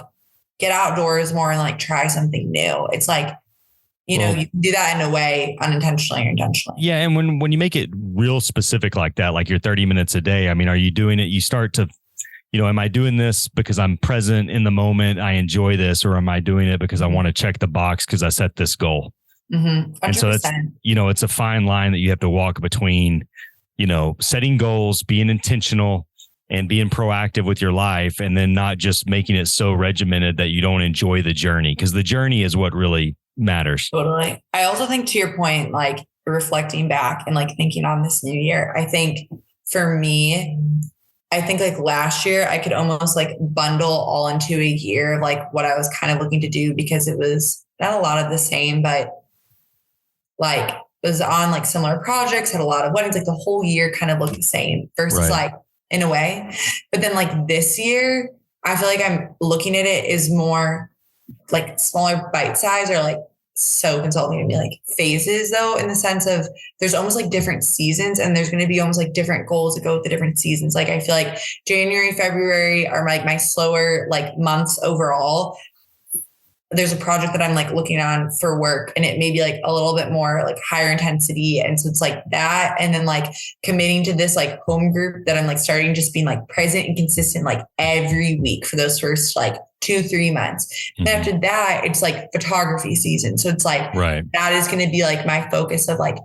get outdoors more and like try something new. It's like, you can do that in a way unintentionally or intentionally. Yeah. And when you make it real specific like that, like you're 30 minutes a day, I mean, are you doing it? You start to, am I doing this because I'm present in the moment? I enjoy this, or am I doing it because I want to check the box because I set this goal? 100%. And so it's, it's a fine line that you have to walk between, setting goals, being intentional and being proactive with your life, and then not just making it so regimented that you don't enjoy the journey, because the journey is what really matters. Totally. I also think, to your point, like reflecting back and like thinking on this new year, I think for me, like last year I could almost like bundle all into a year of like what I was kind of looking to do, because it was not a lot of the same, but like was on like similar projects, had a lot of weddings, like the whole year kind of looked the same versus like in a way. But then like this year, I feel like I'm looking at it as more like smaller bite size, or like so consulting to me, like phases though, in the sense of there's almost like different seasons, and there's going to be almost like different goals that go with the different seasons. Like I feel like January, February are like my slower like months overall. There's a project that I'm like looking on for work, and it may be like a little bit more like higher intensity. And so it's like that. And then like committing to this like home group that I'm like starting, just being like present and consistent, like every week for those first like 2-3 months. And after that, it's like photography season. So it's like, that is going to be like my focus of like,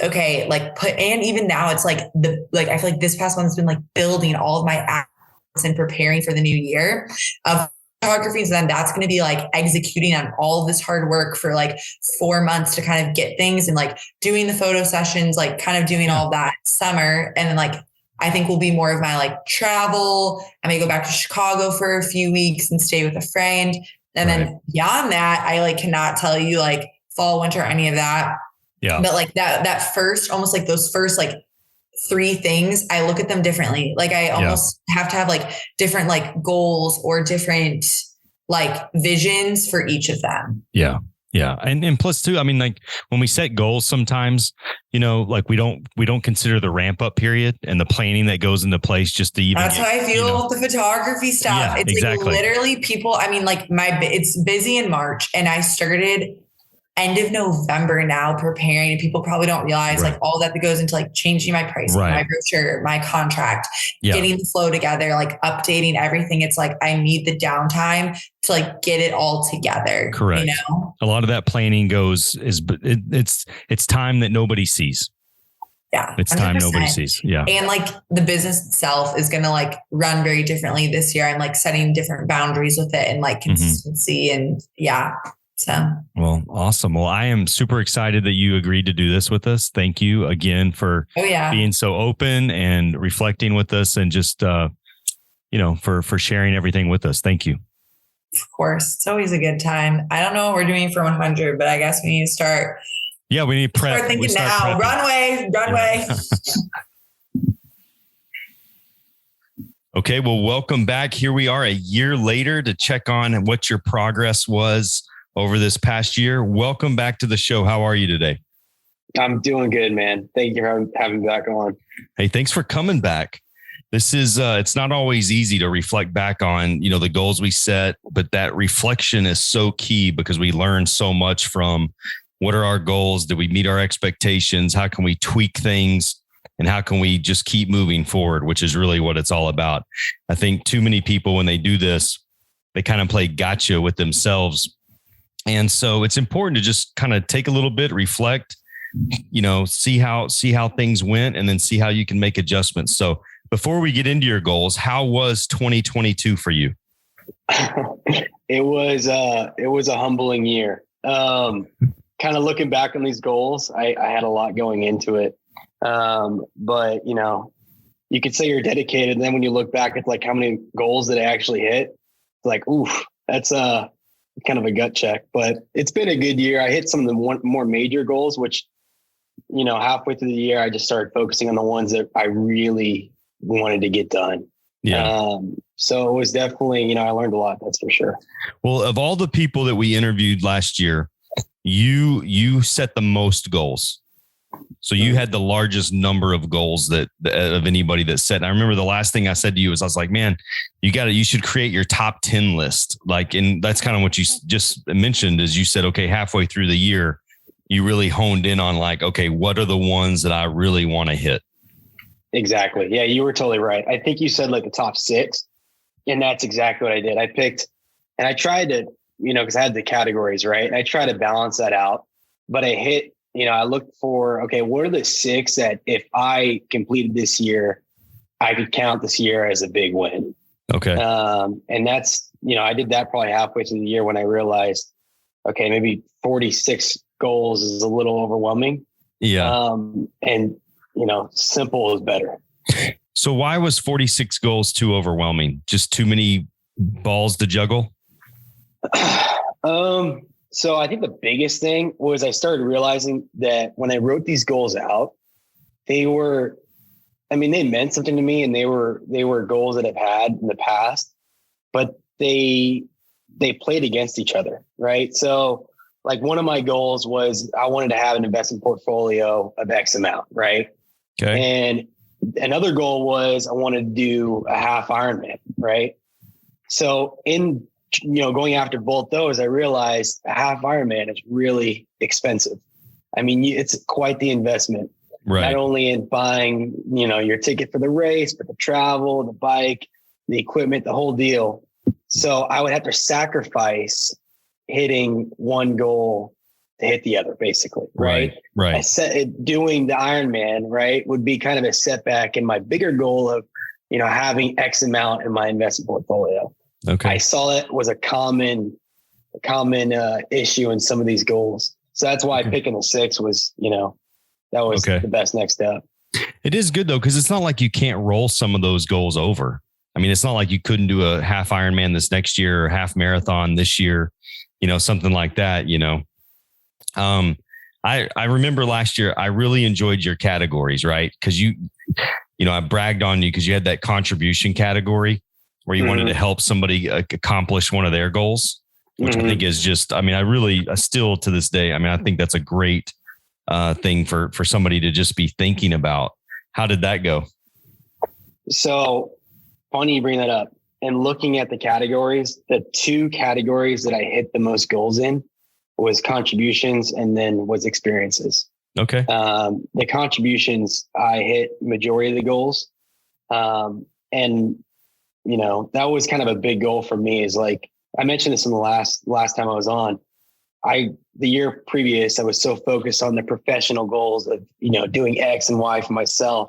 okay, like and even now it's like I feel like this past month has been like building all of my acts and preparing for the new year of photography. So then that's going to be like executing on all of this hard work for like 4 months to kind of get things, and like doing the photo sessions, like kind of doing all of that summer. And then like, I think will be more of my like travel. I may go back to Chicago for a few weeks and stay with a friend. And then beyond that, I like cannot tell you like fall, winter, any of that. Yeah. But like that first, almost like those first like 3 things, I look at them differently. Like I almost have to have like different like goals or different like visions for each of them. Yeah. Yeah. And plus too, I mean, like when we set goals, sometimes, like we don't consider the ramp up period and the planning that goes into place just to even. That's how I feel with the photography stuff. Yeah, it's exactly. Like literally people, I mean, like it's busy in March and I started end of November now preparing, and people probably don't realize like all that goes into like changing my pricing, my brochure, my contract, getting the flow together, like updating everything. It's like, I need the downtime to like get it all together. Correct. A lot of that planning it's time that nobody sees. Yeah. It's 100%. Time nobody sees. Yeah. And like the business itself is going to like run very differently this year. I'm like setting different boundaries with it and like consistency and So. Well, awesome. Well, I am super excited that you agreed to do this with us. Thank you again for being so open and reflecting with us and just, for sharing everything with us. Thank you. Of course. It's always a good time. I don't know what we're doing for 100, but I guess we need to start. Yeah, we need to prep. Start thinking now. Prepping. Runway. Okay. Well, welcome back. Here we are a year later to check on what your progress was over this past year. Welcome back to the show. How are you today? I'm doing good, man. Thank you for having me back on. Hey, thanks for coming back. This is, it's not always easy to reflect back on, the goals we set, but that reflection is so key because we learn so much from what are our goals? Did we meet our expectations? How can we tweak things? And how can we just keep moving forward, which is really what it's all about. I think too many people, when they do this, they kind of play gotcha with themselves. And so it's important to just kind of take a little bit, reflect, see how things went, and then see how you can make adjustments. So before we get into your goals, how was 2022 for you? It was a humbling year. Kind of looking back on these goals, I had a lot going into it. But you could say you're dedicated. And then when you look back at like how many goals that I actually hit, it's like, oof, that's kind of a gut check, but it's been a good year. I hit some of the more major goals, which, halfway through the year, I just started focusing on the ones that I really wanted to get done. Yeah. So it was definitely, I learned a lot, that's for sure. Well, of all the people that we interviewed last year, you set the most goals. So you had the largest number of goals of anybody that set. And I remember the last thing I said to you was, I was like, man, you should create your top 10 list. Like, and that's kind of what you just mentioned, is you said, okay, halfway through the year, you really honed in on like, okay, what are the ones that I really want to hit? Exactly. Yeah, you were totally right. I think you said like the top 6, and that's exactly what I did. I picked, and I tried to, because I had the categories, right? And I tried to balance that out, but I hit, I looked for, okay, what are the 6 that if I completed this year, I could count this year as a big win. Okay. And that's, I did that probably halfway through the year when I realized, okay, maybe 46 goals is a little overwhelming. Yeah. And, simple is better. So why was 46 goals too overwhelming? Just too many balls to juggle? So I think the biggest thing was I started realizing that when I wrote these goals out, they meant something to me, and they were goals that I've had in the past, but they played against each other. Right. So like one of my goals was I wanted to have an investment portfolio of X amount. Right. Okay. And another goal was I wanted to do a half Ironman. Right. So in going after both those, I realized a half Ironman is really expensive. I mean, it's quite the investment, right? Not only in buying, your ticket for the race, but the travel, the bike, the equipment, the whole deal. So I would have to sacrifice hitting one goal to hit the other, basically. Right. Right. Doing the Ironman, right, would be kind of a setback in my bigger goal of, having X amount in my investment portfolio. Okay. I saw it was a common issue in some of these goals. So that's why picking the 6 was, that was the best next step. It is good though, because it's not like you can't roll some of those goals over. I mean, it's not like you couldn't do a half Ironman this next year or half marathon this year, something like that, I remember last year, I really enjoyed your categories, right? Because I bragged on you because you had that contribution category where you wanted to help somebody accomplish one of their goals, which I think is just, I still to this day, I think that's a great thing for somebody to just be thinking about. How did that go? So funny you bring that up. And looking at the categories, the 2 categories that I hit the most goals in was contributions and then was experiences. Okay. The contributions, I hit majority of the goals. And that was kind of a big goal for me, is like, I mentioned this in the last time I was on. The year previous, I was so focused on the professional goals of, doing X and Y for myself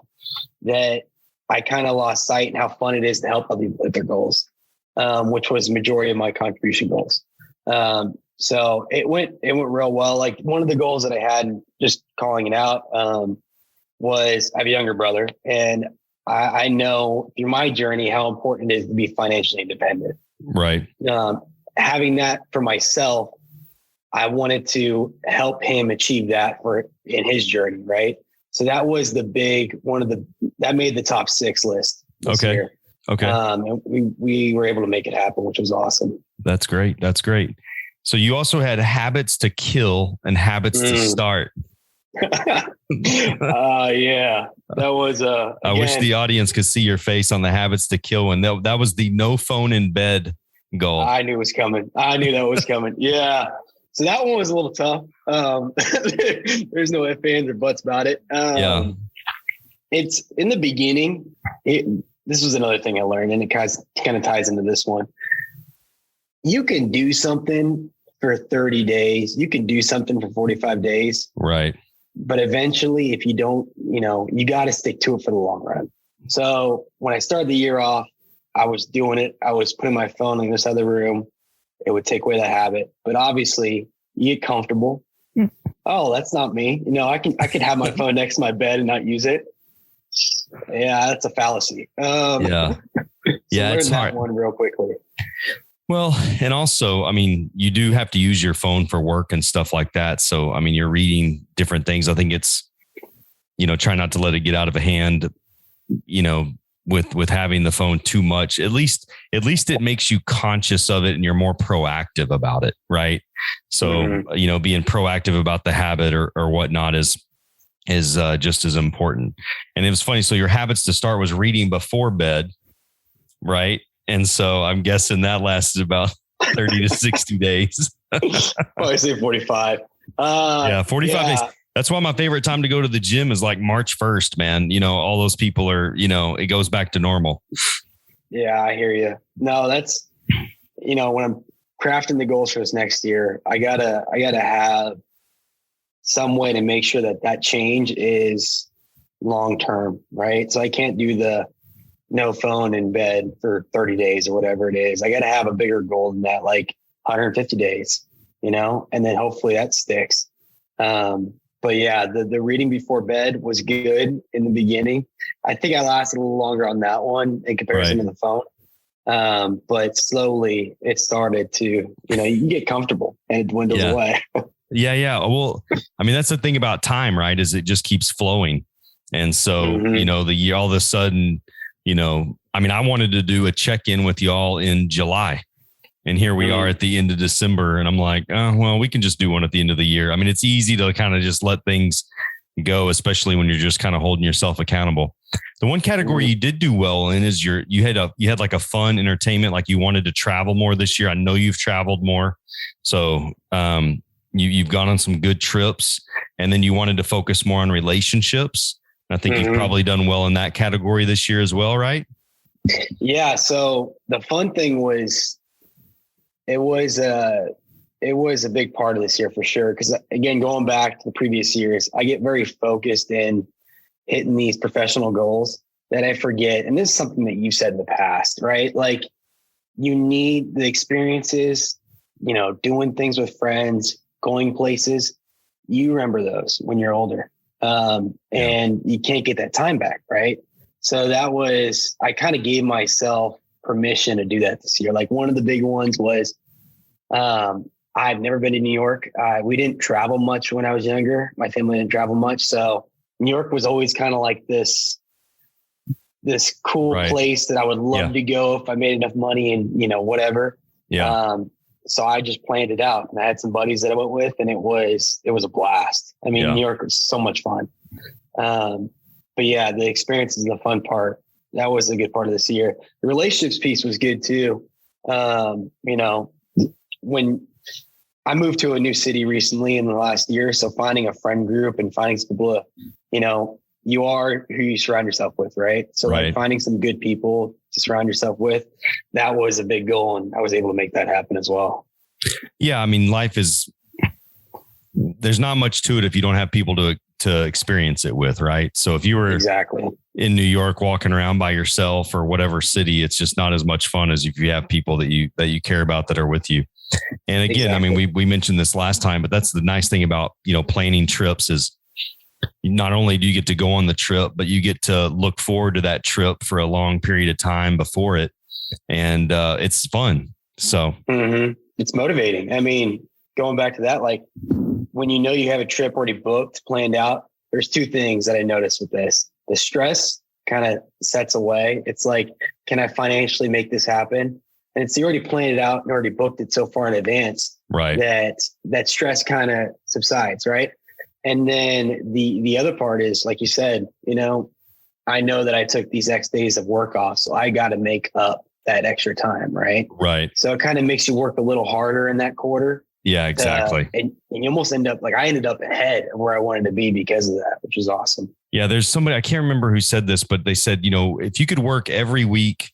that I kind of lost sight in how fun it is to help other people with their goals, which was majority of my contribution goals. So it went real well. Like, one of the goals that I had, just calling it out, was I have a younger brother, and I know through my journey how important it is to be financially independent. Right. Having that for myself, I wanted to help him achieve that in his journey. Right. So that was the big that made the top 6 list this year. Okay. And we were able to make it happen, which was awesome. That's great. So you also had habits to kill and habits to start. Yeah, that was I wish the audience could see your face on the habits to kill one. That was the no phone in bed goal. I knew it was coming. I knew that was coming. Yeah. So that one was a little tough. There's no ifs, ands, or buts about it. It's in the beginning. This was another thing I learned, and it kind of ties into this one. You can do something for 30 days. You can do something for 45 days. Right. But eventually, if you don't, you got to stick to it for the long run. So when I started the year off, I was doing it. I was putting my phone in this other room. It would take away the habit. But obviously, you get comfortable. Oh, that's not me. I could have my phone next to my bed and not use it. Yeah, that's a fallacy. Yeah. Yeah, it's hard. That one real quickly. Well, and also, you do have to use your phone for work and stuff like that. So, you're reading different things. I think it's, try not to let it get out of hand, with having the phone too much. At least it makes you conscious of it and you're more proactive about it. Right. So, being proactive about the habit or whatnot is just as important. And it was funny. So your habits to start was reading before bed. Right. And so I'm guessing that lasted about 30 to 60 days. I say 45. 45 days. That's why my favorite time to go to the gym is like March 1st, man. All those people are, it goes back to normal. Yeah, I hear you. No, that's, when I'm crafting the goals for this next year, I gotta have some way to make sure that change is long-term, right? So I can't do the no phone in bed for 30 days or whatever it is. I got to have a bigger goal than that, like 150 days, and then hopefully that sticks. But yeah, the reading before bed was good in the beginning. I think I lasted a little longer on that one in comparison to the phone. But slowly it started to, you can get comfortable and it dwindles away. Yeah. Well, that's the thing about time, right? Is it just keeps flowing. And so, the year, all of a sudden, I wanted to do a check-in with y'all in July, and here we are at the end of December, and I'm like, oh, well, we can just do one at the end of the year. It's easy to kind of just let things go, especially when you're just kind of holding yourself accountable. The one category you did do well in is you had like a fun entertainment, like you wanted to travel more this year. I know you've traveled more. So, you've gone on some good trips, and then you wanted to focus more on relationships. I think you've probably done well in that category this year as well, right? Yeah. So the fun thing was, it was a big part of this year for sure. Because again, going back to the previous years, I get very focused in hitting these professional goals that I forget. And this is something that you said in the past, right? Like, you need the experiences, doing things with friends, going places. You remember those when you're older. And you can't get that time back. Right. So I kind of gave myself permission to do that this year. Like, one of the big ones was, I've never been to New York. We didn't travel much when I was younger. My family didn't travel much. So New York was always kind of like this cool place that I would love to go if I made enough money and, whatever. Yeah. So I just planned it out, and I had some buddies that I went with, and it was a blast. I mean, New York was so much fun. But yeah, the experience is the fun part. That was a good part of this year. The relationships piece was good too. When I moved to a new city recently in the last year, so finding a friend group and finding some people, you are who you surround yourself with, right? So like finding some good people to surround yourself with, that was a big goal, and I was able to make that happen as well. Yeah, I mean, there's not much to it if you don't have people to experience it with, right? So if you were exactly in New York walking around by yourself or whatever city, it's just not as much fun as if you have people that you care about that are with you. And again, I mean, we mentioned this last time, but that's the nice thing about, planning trips is not only do you get to go on the trip, but you get to look forward to that trip for a long period of time before it. And it's fun. So it's motivating. I mean, going back to that, like when you have a trip already booked, planned out, there's two things that I noticed with this. The stress kind of sets away. It's like, can I financially make this happen? And it's you already planned it out and already booked it so far in advance, right? That stress kind of subsides, right? And then the other part is, like you said, I know that I took these X days of work off, so I got to make up that extra time, right? Right. So it kind of makes you work a little harder in that quarter. Yeah, exactly. And you almost end up I ended up ahead of where I wanted to be because of that, which is awesome. Yeah, there's somebody, I can't remember who said this, but they said, if you could work every week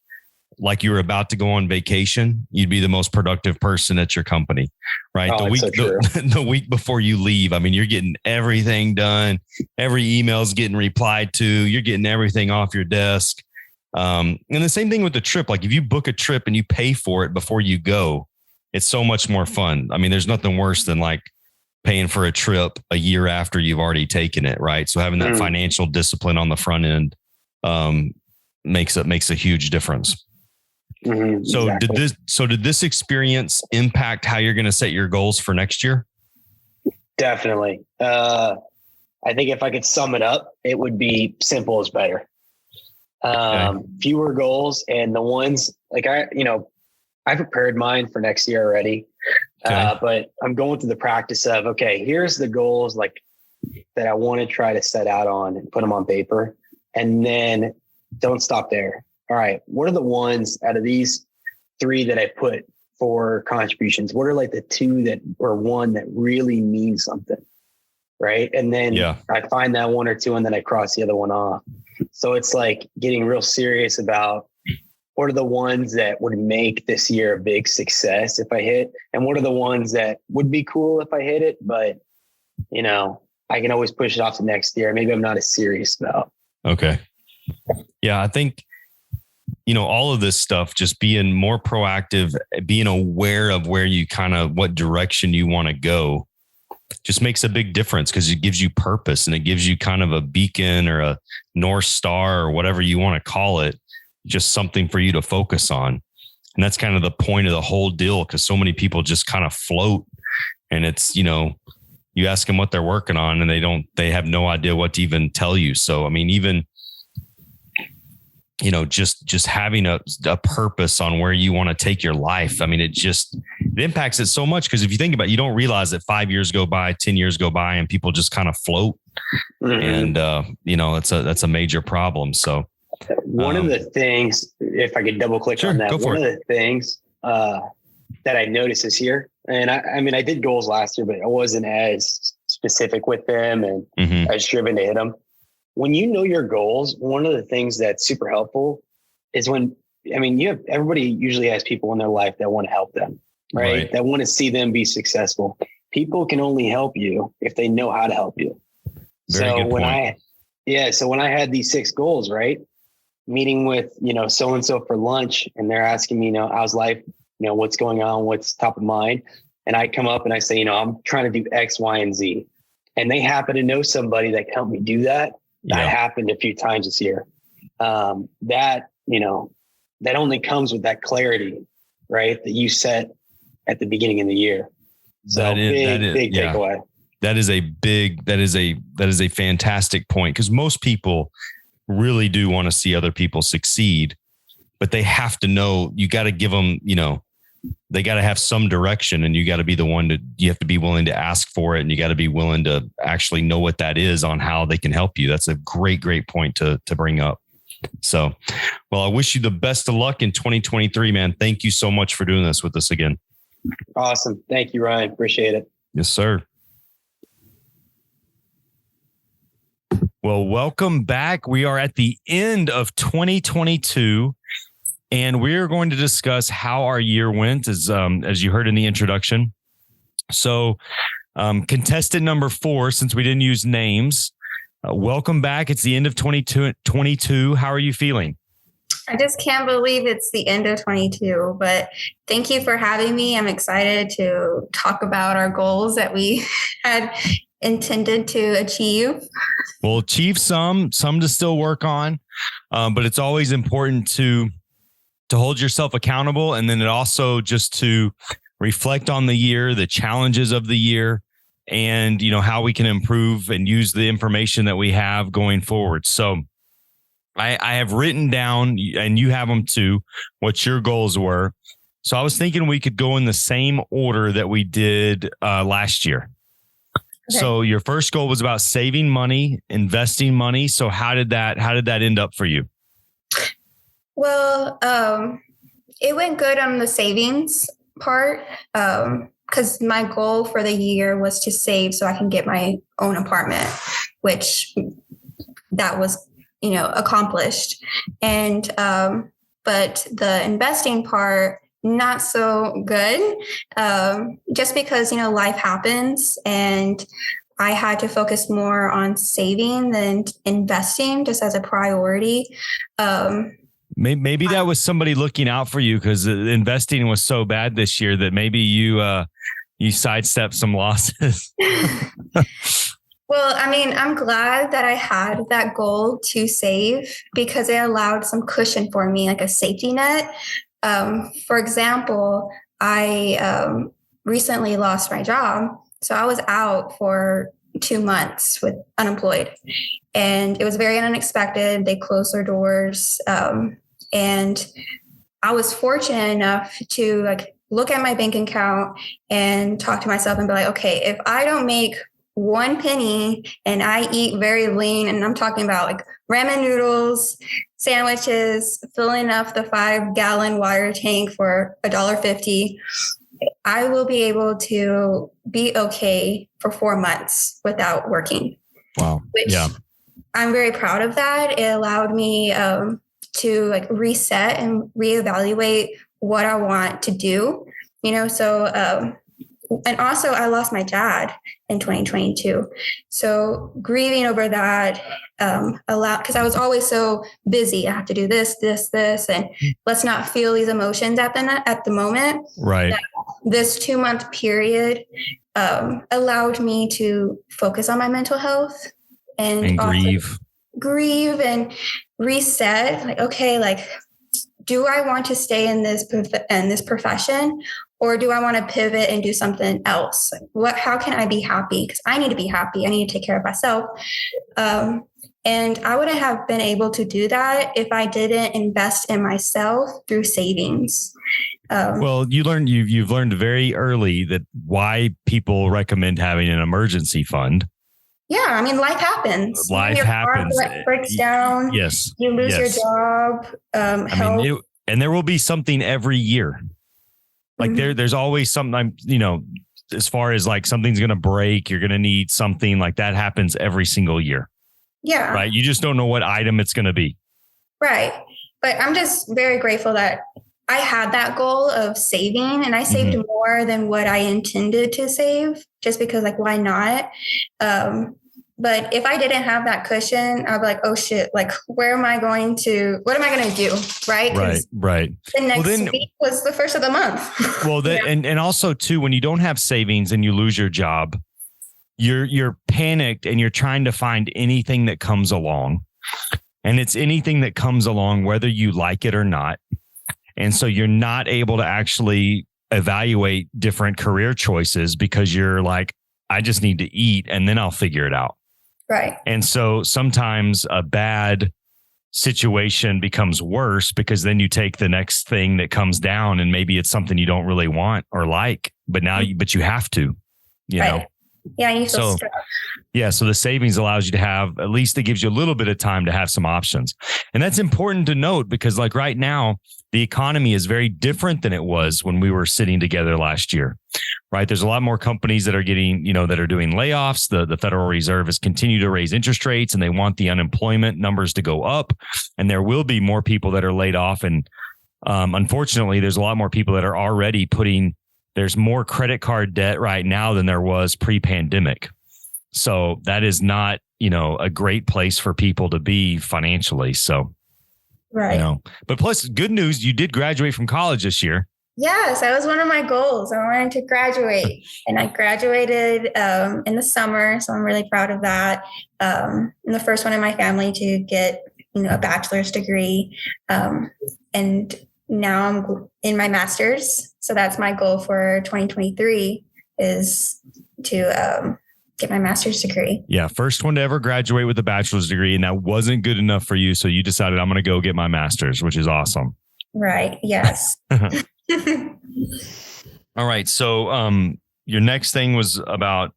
like you were about to go on vacation, you'd be the most productive person at your company, right? Oh, the week before you leave, I mean, you're getting everything done. Every email's getting replied to. You're getting everything off your desk. And the same thing with the trip. Like if you book a trip and you pay for it before you go, it's so much more fun. I mean, there's nothing worse than like paying for a trip a year after you've already taken it, right? So having that financial discipline on the front end makes a huge difference. So exactly. did this experience impact how you're going to set your goals for next year? Definitely. I think if I could sum it up, it would be simple is better. Fewer goals, and the ones I prepared mine for next year already. But I'm going through the practice of, here's the goals that I want to try to set out on and put them on paper, and then don't stop there. All right, what are the ones out of these 3 that I put for contributions? What are like the 2 that or 1 that really means something? Right. And then I find that 1 or 2 and then I cross the other one off. So it's like getting real serious about what are the ones that would make this year a big success if I hit, and what are the ones that would be cool if I hit it, but I can always push it off to next year. Maybe I'm not as serious about. Okay. Yeah. I think, all of this stuff, just being more proactive, being aware of where you what direction you want to go, just makes a big difference because it gives you purpose and it gives you kind of a beacon or a North Star or whatever you want to call it, just something for you to focus on. And that's kind of the point of the whole deal, because so many people just kind of float, and it's, you ask them what they're working on and they have no idea what to even tell you. So, I mean, even, just having a purpose on where you want to take your life. I mean, it impacts it so much, because if you think about it, you don't realize that 5 years go by, 10 years go by, and people just kind of float. And, that's a major problem. So one of the things, if I could double click on that, one of the things that I noticed this year, and I did goals last year, but I wasn't as specific with them and as driven to hit them. When you know your goals, one of the things that's super helpful is everybody usually has people in their life that want to help them, right? That want to see them be successful. People can only help you if they know how to help you. Very good point. So when I had these 6 goals, right? Meeting with, so-and-so for lunch, and they're asking me, how's life? What's going on? What's top of mind? And I come up and I say, I'm trying to do X, Y, and Z. And they happen to know somebody that can help me do that. That happened a few times this year. That only comes with that clarity, right? That you set at the beginning of the year. So big takeaway. That is a fantastic point, because most people really do want to see other people succeed, but they have to know, you got to give them, they got to have some direction, and you got to be the one you have to be willing to ask for it. And you got to be willing to actually know what that is on how they can help you. That's a great point to bring up. So, well, I wish you the best of luck in 2023, man. Thank you so much for doing this with us again. Awesome. Thank you, Ryan. Appreciate it. Yes, sir. Well, welcome back. We are at the end of 2022, and we're going to discuss how our year went, as you heard in the introduction. So, contestant number 4, since we didn't use names, welcome back. It's the end of 2022. How are you feeling? I just can't believe it's the end of 22, but thank you for having me. I'm excited to talk about our goals that we had intended to achieve. We'll achieve some to still work on, but it's always important to hold yourself accountable, and then it also just to reflect on the year, the challenges of the year, and how we can improve and use the information that we have going forward. So I have written down, and you have them too, what your goals were. So I was thinking we could go in the same order that we did last year. Okay. So your first goal was about saving money, investing money. So how did that end up for you? Well, it went good on the savings part, because my goal for the year was to save so I can get my own apartment, which that was, accomplished. And, but the investing part, not so good, just because, life happens, and I had to focus more on saving than investing just as a priority. Maybe that was somebody looking out for you, because investing was so bad this year that maybe you sidestepped some losses. Well, I'm glad that I had that goal to save, because it allowed some cushion for me, like a safety net. For example, I recently lost my job. So I was out for 2 months with unemployed, and it was very unexpected. They closed their doors. And I was fortunate enough to look at my bank account and talk to myself and be like, okay, if I don't make 1 penny and I eat very lean, and I'm talking about ramen noodles, sandwiches, filling up the 5-gallon water tank for $1.50, I will be able to be okay for 4 months without working. Wow. Which I'm very proud of that. It allowed me to reset and reevaluate what I want to do, so, and also I lost my dad in 2022. So grieving over that, because I was always so busy. I have to do this, and let's not feel these emotions at the moment. Right. This 2-month period allowed me to focus on my mental health and grieve and reset. Do I want to stay in this profession, or do I want to pivot and do something else? How can I be happy? Because I need to be happy. I need to take care of myself. And I wouldn't have been able to do that if I didn't invest in myself through savings. Well, you've learned very early that why people recommend having an emergency fund. Yeah, life happens. Life happens. Car breaks down. Yes. You lose your job. Health. And there will be something every year. There's always something, as far as something's going to break, you're going to need something that happens every single year. Yeah. Right. You just don't know what item it's going to be. Right. But I'm just very grateful that I had that goal of saving, and I saved more than what I intended to save, just because why not? But if I didn't have that cushion, I'd be like, oh shit, what am I going to do? Right. Right. The next week was the first of the month. Well, and also too, when you don't have savings and you lose your job, you're panicked and you're trying to find anything that comes along, and it's anything that comes along, whether you like it or not. And so you're not able to actually evaluate different career choices because you're like, I just need to eat and then I'll figure it out. Right. And so sometimes a bad situation becomes worse because then you take the next thing that comes down and maybe it's something you don't really want or like, but now you have to, you know? Yeah. You feel stressed. Yeah. So the savings allows you to have, at least it gives you a little bit of time to have some options. And that's important to note because like right now, the economy is very different than it was when we were sitting together last year, right? There's a lot more companies that are getting, that are doing layoffs. The Federal Reserve has continued to raise interest rates and they want the unemployment numbers to go up. And there will be more people that are laid off. And unfortunately, there's a lot more people that are already there's more credit card debt right now than there was pre-pandemic. So that is not, a great place for people to be financially. So, right. But plus good news, you did graduate from college this year. Yes, that was one of my goals. I wanted to graduate and I graduated in the summer. So I'm really proud of that. I'm the first one in my family to get, a bachelor's degree. And now I'm in my master's. So that's my goal for 2023 is to get my master's degree. Yeah. First one to ever graduate with a bachelor's degree. And that wasn't good enough for you. So you decided I'm going to go get my master's, which is awesome. Right. Yes. All right. So your next thing was about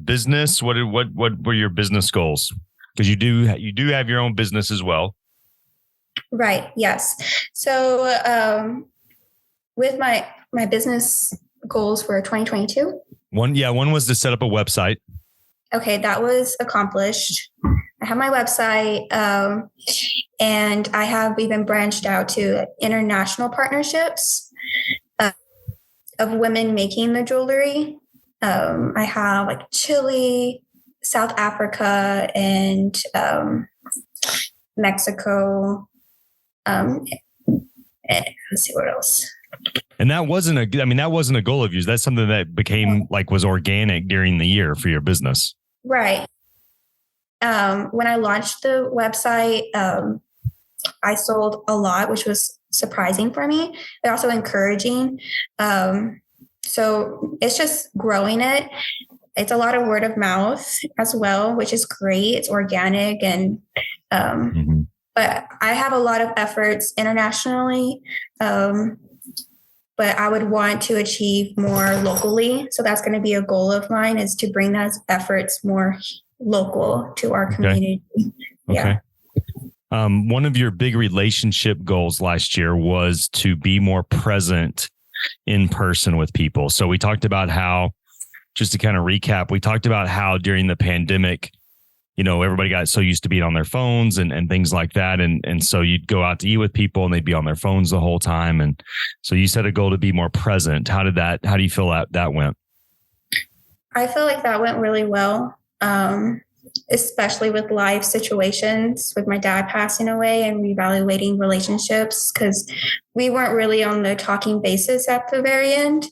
business. What were your business goals? Because you do have your own business as well. Right. Yes. So with my business goals for 2022. One was to set up a website. Okay, that was accomplished. I have my website, and I have even branched out to international partnerships of women making the jewelry. I have like Chile, South Africa, and Mexico. And let's see what else. And that wasn't a goal of yours. That's something that became was organic during the year for your business. Right. When I launched the website, I sold a lot, which was surprising for me. They're also encouraging. So it's just growing it. It's a lot of word of mouth as well, which is great. It's organic and, but I have a lot of efforts internationally. But I would want to achieve more locally. So that's going to be a goal of mine is to bring those efforts more local to our community. Okay. Yeah. One of your big relationship goals last year was to be more present in person with people. So we talked about how, just to kind of recap, we talked about how during the pandemic, everybody got so used to being on their phones and things like that. And so you'd go out to eat with people and they'd be on their phones the whole time. And so you set a goal to be more present. How do you feel that went? I feel like that went really well, especially with life situations, with my dad passing away and reevaluating relationships, because we weren't really on the talking basis at the very end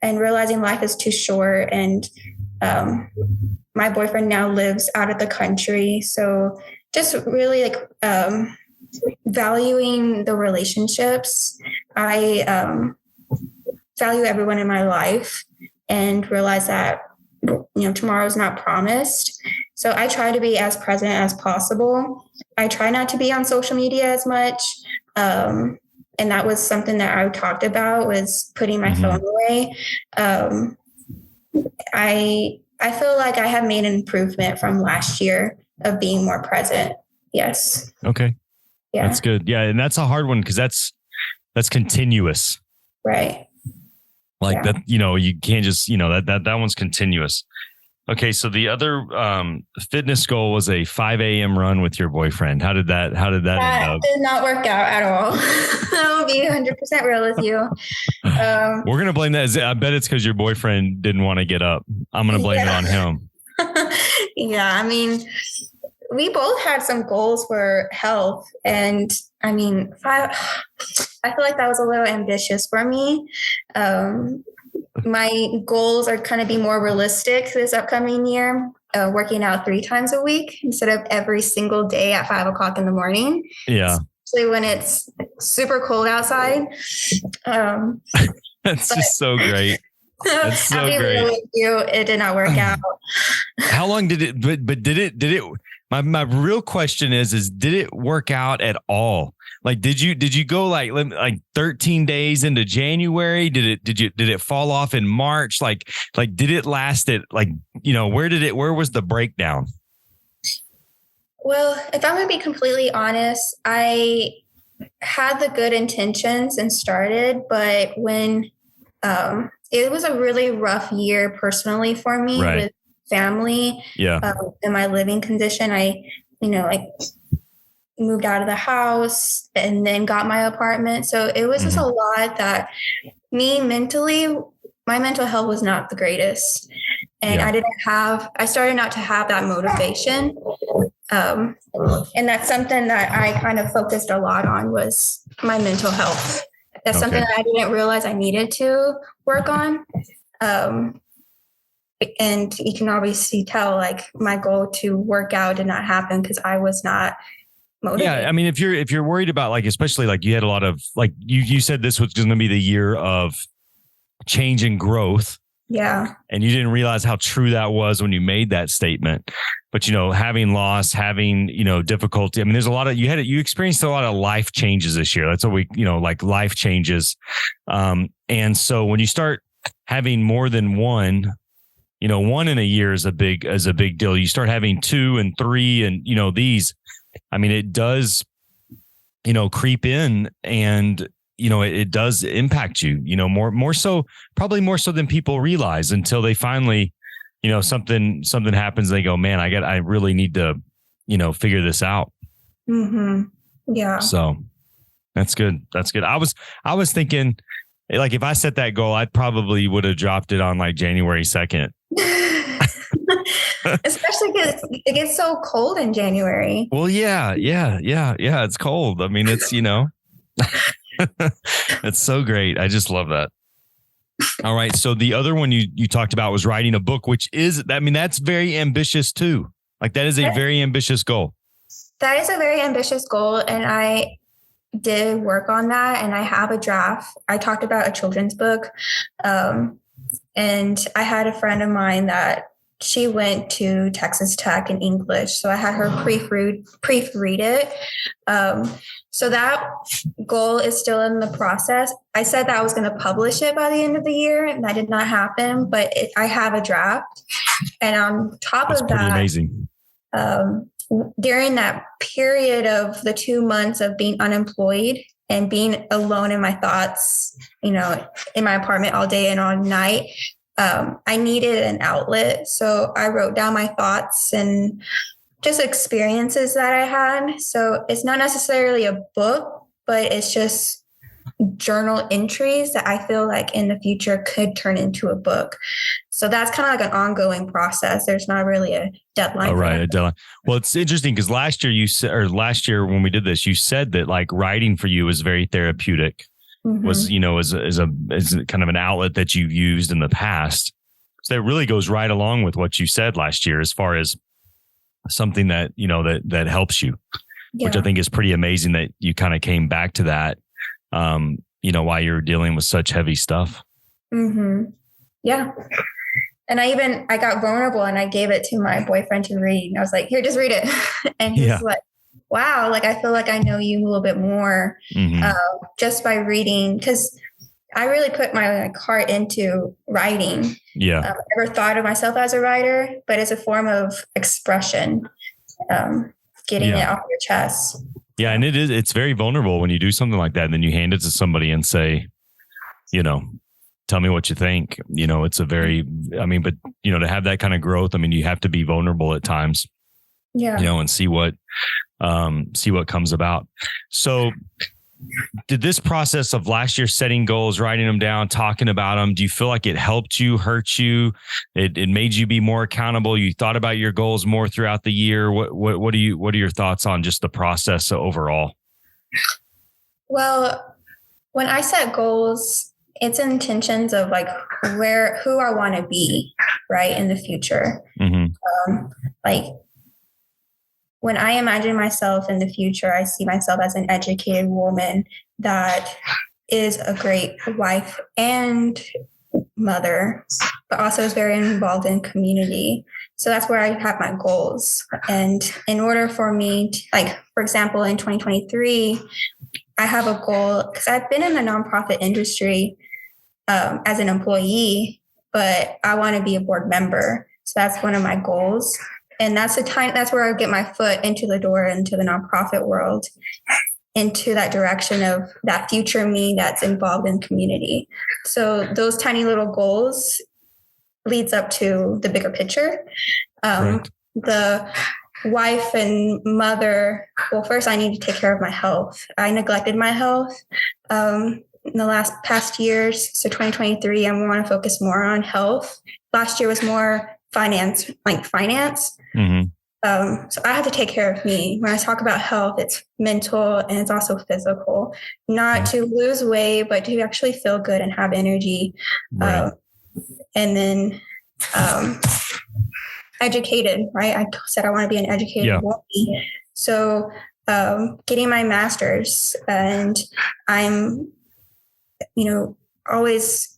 and realizing life is too short. And my boyfriend now lives out of the country. So just really valuing the relationships. I value everyone in my life and realize that, tomorrow's not promised. So I try to be as present as possible. I try not to be on social media as much. And that was something that I talked about was putting my phone away. I feel like I have made an improvement from last year of being more present. Yes. Okay. Yeah. That's good. Yeah. And that's a hard one because that's continuous. Right. That, you can't just, that one's continuous. Okay. So the other fitness goal was a 5 a.m. run with your boyfriend. How did that end up? Did not work out at all. I'll be 100% real with you. We're going to blame that. I bet it's because your boyfriend didn't want to get up. I'm going to blame it on him. Yeah. I mean, we both had some goals for health. And I mean, I feel like that was a little ambitious for me. My goals are kind of be more realistic this upcoming year, working out 3 times a week instead of every single day at 5 o'clock in the morning. Yeah. Especially when it's super cold outside. That's just so great. That's so I'll be great. real with you. It did not work out. How long did it, but did it, my real question is did it work out at all? Like, did you go like 13 days into January? Did it fall off in March? Like, did it last at where was the breakdown? Well, if I'm going to be completely honest, I had the good intentions and started, but when it was a really rough year personally for me with family, and my living condition. I moved out of the house and then got my apartment. So it was just a lot that my mental health was not the greatest. And I started not to have that motivation. And that's something that I kind of focused a lot on was my mental health. That's something that I didn't realize I needed to work on. And you can obviously tell like my goal to work out did not happen because I was not motivated. Yeah. I mean, if you're worried about like, especially like you had a lot of like, you said this was going to be the year of change and growth. Yeah. And you didn't realize how true that was when you made that statement. But, having loss, having, difficulty. I mean, there's a lot of, you experienced a lot of life changes this year. That's what we, like life changes. And so when you start having more than one in a year is a big deal. You start having 2 and 3 and, these, I mean, it does, creep in and, it does impact you, more so, probably more so than people realize until they finally, something happens. They go, man, I really need to, figure this out. Mm-hmm. Yeah. So that's good. That's good. I was thinking like, if I set that goal, I probably would have dropped it on like January 2nd. Especially because it gets so cold in January. Well, yeah. It's cold. I mean, it's, it's so great. I just love that. All right. So the other one you talked about was writing a book, which is, I mean, that's very ambitious too. Like that is a very ambitious goal. That is a very ambitious goal. And I did work on that and I have a draft. I talked about a children's book. And I had a friend of mine that she went to Texas Tech in English. So I had her proofread it. So that goal is still in the process. I said that I was going to publish it by the end of the year and that did not happen, but I have a draft. And on top of that, pretty amazing. During that period of the 2 months of being unemployed and being alone in my thoughts, in my apartment all day and all night, I needed an outlet. So I wrote down my thoughts and just experiences that I had. So it's not necessarily a book, but it's just journal entries that I feel like in the future could turn into a book. So that's kind of like an ongoing process. There's not really a deadline. Oh, right. A deadline. Well, it's interesting because last year when we did this, you said that like writing for you was very therapeutic. Mm-hmm. Was, as kind of an outlet that you've used in the past. So that really goes right along with what you said last year, as far as something that, that helps you, which I think is pretty amazing that you kind of came back to that, while you're dealing with such heavy stuff. Mm-hmm. Yeah. And I got vulnerable and I gave it to my boyfriend to read. And I was like, here, just read it. And he's like, wow, like I feel like I know you a little bit more just by reading, because I really put my heart into writing. Yeah, I never thought of myself as a writer, but it's a form of expression, getting it off your chest. Yeah, and it's very vulnerable when you do something like that, and then you hand it to somebody and say, tell me what you think. It's a very, but to have that kind of growth, you have to be vulnerable at times. Yeah, and see what comes about. So did this process of last year setting goals, writing them down, talking about them, do you feel like it helped you, hurt you? It made you be more accountable? You thought about your goals more throughout the year? What are your thoughts on just the process overall? Well, when I set goals, it's intentions of like who I want to be, right, in the future. Mm-hmm. When I imagine myself in the future, I see myself as an educated woman that is a great wife and mother, but also is very involved in community. So that's where I have my goals. And in order for me to, like, for example, in 2023, I have a goal because I've been in the nonprofit industry as an employee, but I want to be a board member. So that's one of my goals. And that's where I get my foot into the door into the nonprofit world, into that direction of that future me that's involved in community. So those tiny little goals leads up to the bigger picture. Right. The wife and mother, well, first I need to take care of my health. I neglected my health in the past years. So 2023, I want to focus more on health. Last year was more finance. Mm-hmm. So I have to take care of me. When I talk about health, it's mental and it's also physical, not to lose weight, but to actually feel good and have energy. Right. And then educated, right? I said I want to be an educated woman. So getting my master's, and I'm, always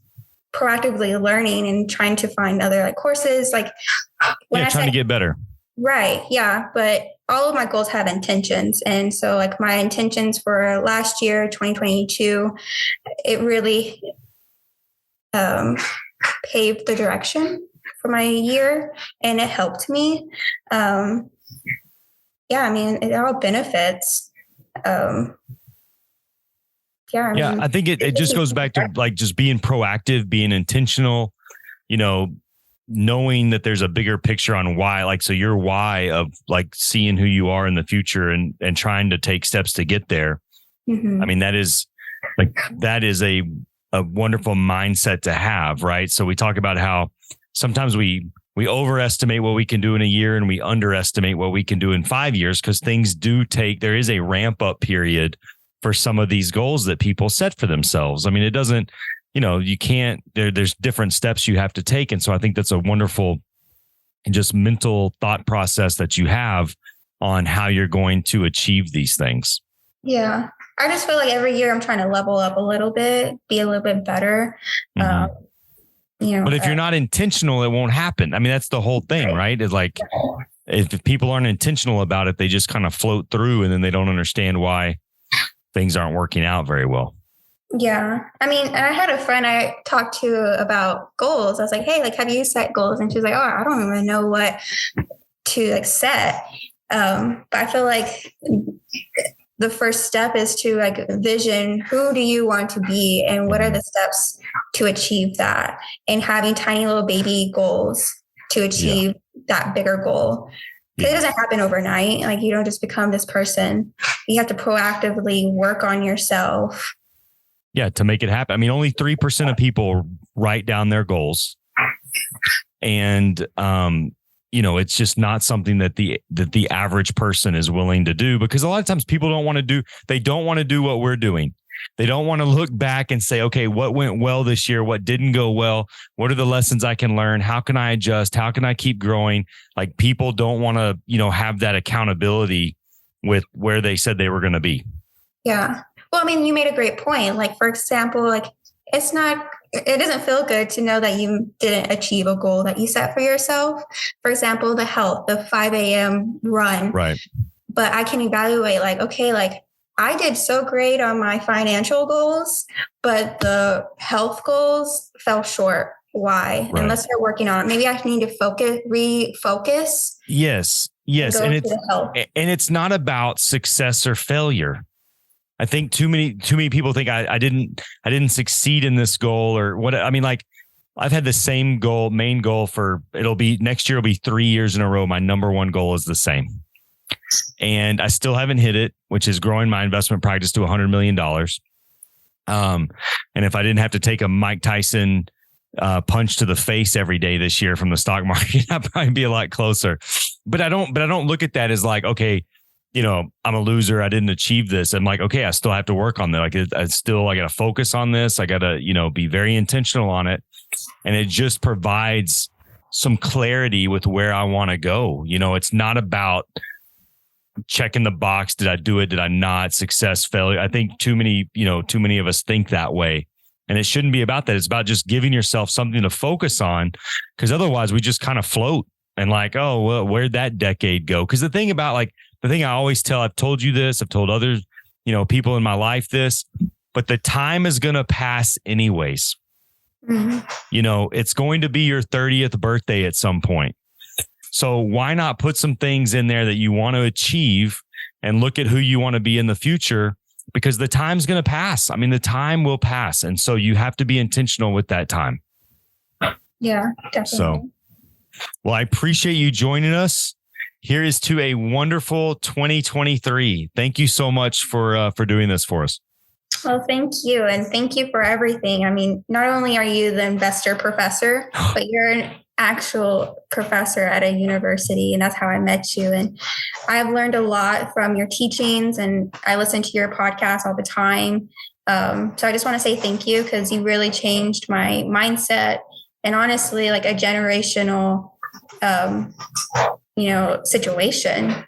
proactively learning and trying to find other courses. Like when trying to get better. Right. Yeah. But all of my goals have intentions. And so my intentions for last year, 2022, it really paved the direction for my year, and it helped me. It all benefits. I think it just goes back to just being proactive, being intentional, knowing that there's a bigger picture on why, so your why of seeing who you are in the future and trying to take steps to get there. Mm-hmm. I mean, that is a wonderful mindset to have, right? So we talk about how sometimes we overestimate what we can do in a year and we underestimate what we can do in 5 years, because things there is a ramp up period for some of these goals that people set for themselves. I mean, it doesn't, you can't, there's different steps you have to take. And so I think that's a wonderful and just mental thought process that you have on how you're going to achieve these things. Yeah. I just feel like every year I'm trying to level up a little bit, be a little bit better. Mm-hmm. But if you're not intentional, it won't happen. I mean, that's the whole thing, right? It's if people aren't intentional about it, they just kind of float through and then they don't understand why things aren't working out very well. Yeah. I mean, I had a friend I talked to about goals. I was like, hey, have you set goals? And she's like, oh, I don't even know what to set. But I feel like the first step is to vision, who do you want to be and what are the steps to achieve that, and having tiny little baby goals to achieve that bigger goal. Because it doesn't happen overnight. You don't just become this person. You have to proactively work on yourself. Yeah, to make it happen. I mean, only 3% of people write down their goals. And, it's just not something that the average person is willing to do, because a lot of times people don't want to do what we're doing. They don't want to look back and say, okay, what went well this year? What didn't go well? What are the lessons I can learn? How can I adjust? How can I keep growing? People don't want to, have that accountability with where they said they were going to be. Yeah. Well, I mean, you made a great point. For example, it doesn't feel good to know that you didn't achieve a goal that you set for yourself. For example, the health, the 5 a.m. run. Right. But I can evaluate I did so great on my financial goals, but the health goals fell short. Why? Right. And let's start working on it. Maybe I need to refocus. Yes. And it's not about success or failure. I think too many people think I didn't succeed in this goal or what. I mean, I've had the same main goal next year will be 3 years in a row. My number one goal is the same. And I still haven't hit it, which is growing my investment practice to $100 million. And if I didn't have to take a Mike Tyson punch to the face every day this year from the stock market, I'd probably be a lot closer. But I don't look at that as okay, I'm a loser. I didn't achieve this. I'm okay, I still have to work on that. I got to focus on this. I got to, be very intentional on it. And it just provides some clarity with where I want to go. It's not about checking the box. Did I do it? Did I not? Success, failure. I think too many of us think that way. And it shouldn't be about that. It's about just giving yourself something to focus on, because otherwise we just kind of float and like, oh, well, where'd that decade go? Because the thing I always tell, I've told you this, I've told others, people in my life this, but the time is going to pass anyways. Mm-hmm. It's going to be your 30th birthday at some point. So why not put some things in there that you want to achieve and look at who you want to be in the future? Because the time's going to pass. I mean, the time will pass. And so you have to be intentional with that time. Yeah, definitely. So, well, I appreciate you joining us. Here is to a wonderful 2023. Thank you so much for doing this for us. Well, thank you. And thank you for everything. I mean, not only are you the investor professor, but you're an actual professor at a university. And that's how I met you. And I've learned a lot from your teachings, and I listen to your podcast all the time. So I just want to say thank you, because you really changed my mindset, and honestly, like a generational, situation.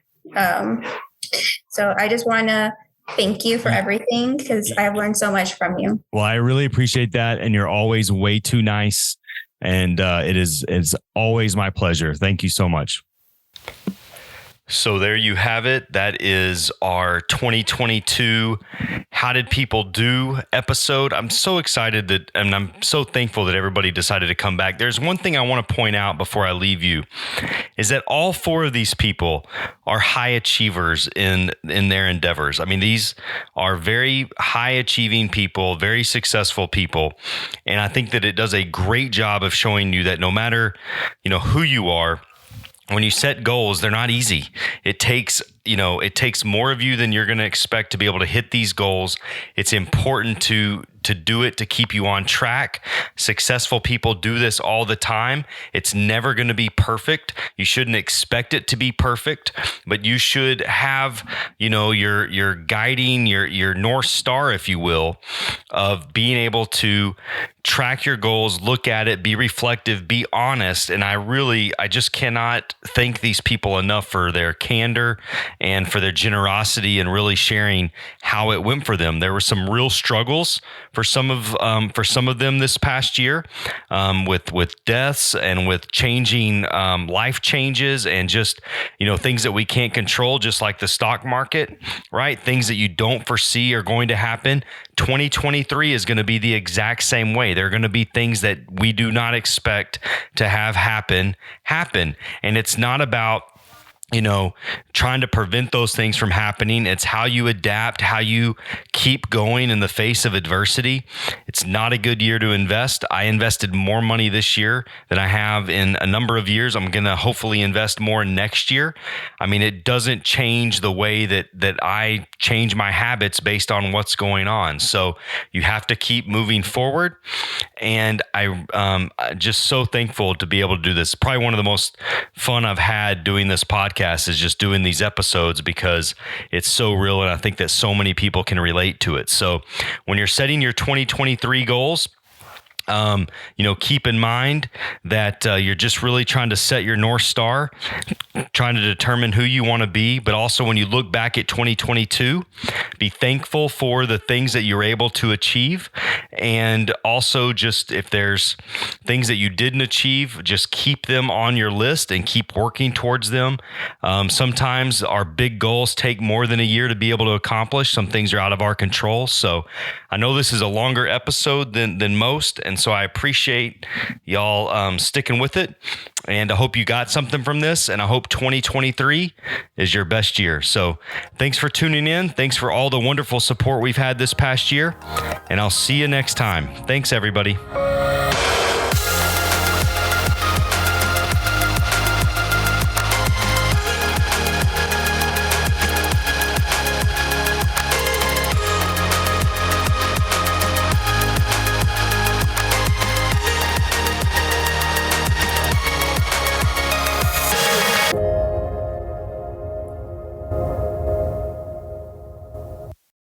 So I just want to thank you for everything, because I've learned so much from you. Well, I really appreciate that. And you're always way too nice. And it's always my pleasure. Thank you so much. So there you have it. That is our 2022 How Did People Do episode. I'm so excited and I'm so thankful that everybody decided to come back. There's one thing I want to point out before I leave you, is that all four of these people are high achievers in their endeavors. I mean, these are very high achieving people, very successful people. And I think that it does a great job of showing you that no matter, who you are, when you set goals, they're not easy. It takes more of you than you're going to expect to be able to hit these goals. It's important to do it, to keep you on track. Successful people do this all the time. It's never going to be perfect. You shouldn't expect it to be perfect, but you should have, your guiding, your North Star, if you will, of being able to track your goals, look at it, be reflective, be honest. And I just cannot thank these people enough for their candor and for their generosity and really sharing how it went for them. There were some real struggles for some of them this past year, with deaths and with changing life changes and just things that we can't control, just like the stock market, right? Things that you don't foresee are going to happen. 2023 is going to be the exact same way. There are going to be things that we do not expect to have happen, and it's not about trying to prevent those things from happening. It's how you adapt, how you keep going in the face of adversity. It's not a good year to invest. I invested more money this year than I have in a number of years. I'm going to hopefully invest more next year. I mean, it doesn't change the way that I change my habits based on what's going on. So you have to keep moving forward. And I'm just so thankful to be able to do this. Probably one of the most fun I've had doing this podcast is just doing these episodes, because it's so real. And I think that so many people can relate to it. So when you're setting your 2023 goals, keep in mind that you're just really trying to set your North Star, trying to determine who you want to be. But also when you look back at 2022, be thankful for the things that you're able to achieve. And also just if there's things that you didn't achieve, just keep them on your list and keep working towards them. Sometimes our big goals take more than a year to be able to accomplish. Some things are out of our control. So I know this is a longer episode than most. And so I appreciate y'all sticking with it. And I hope you got something from this. And I hope 2023 is your best year. So thanks for tuning in. Thanks for all the wonderful support we've had this past year. And I'll see you next time. Thanks, everybody.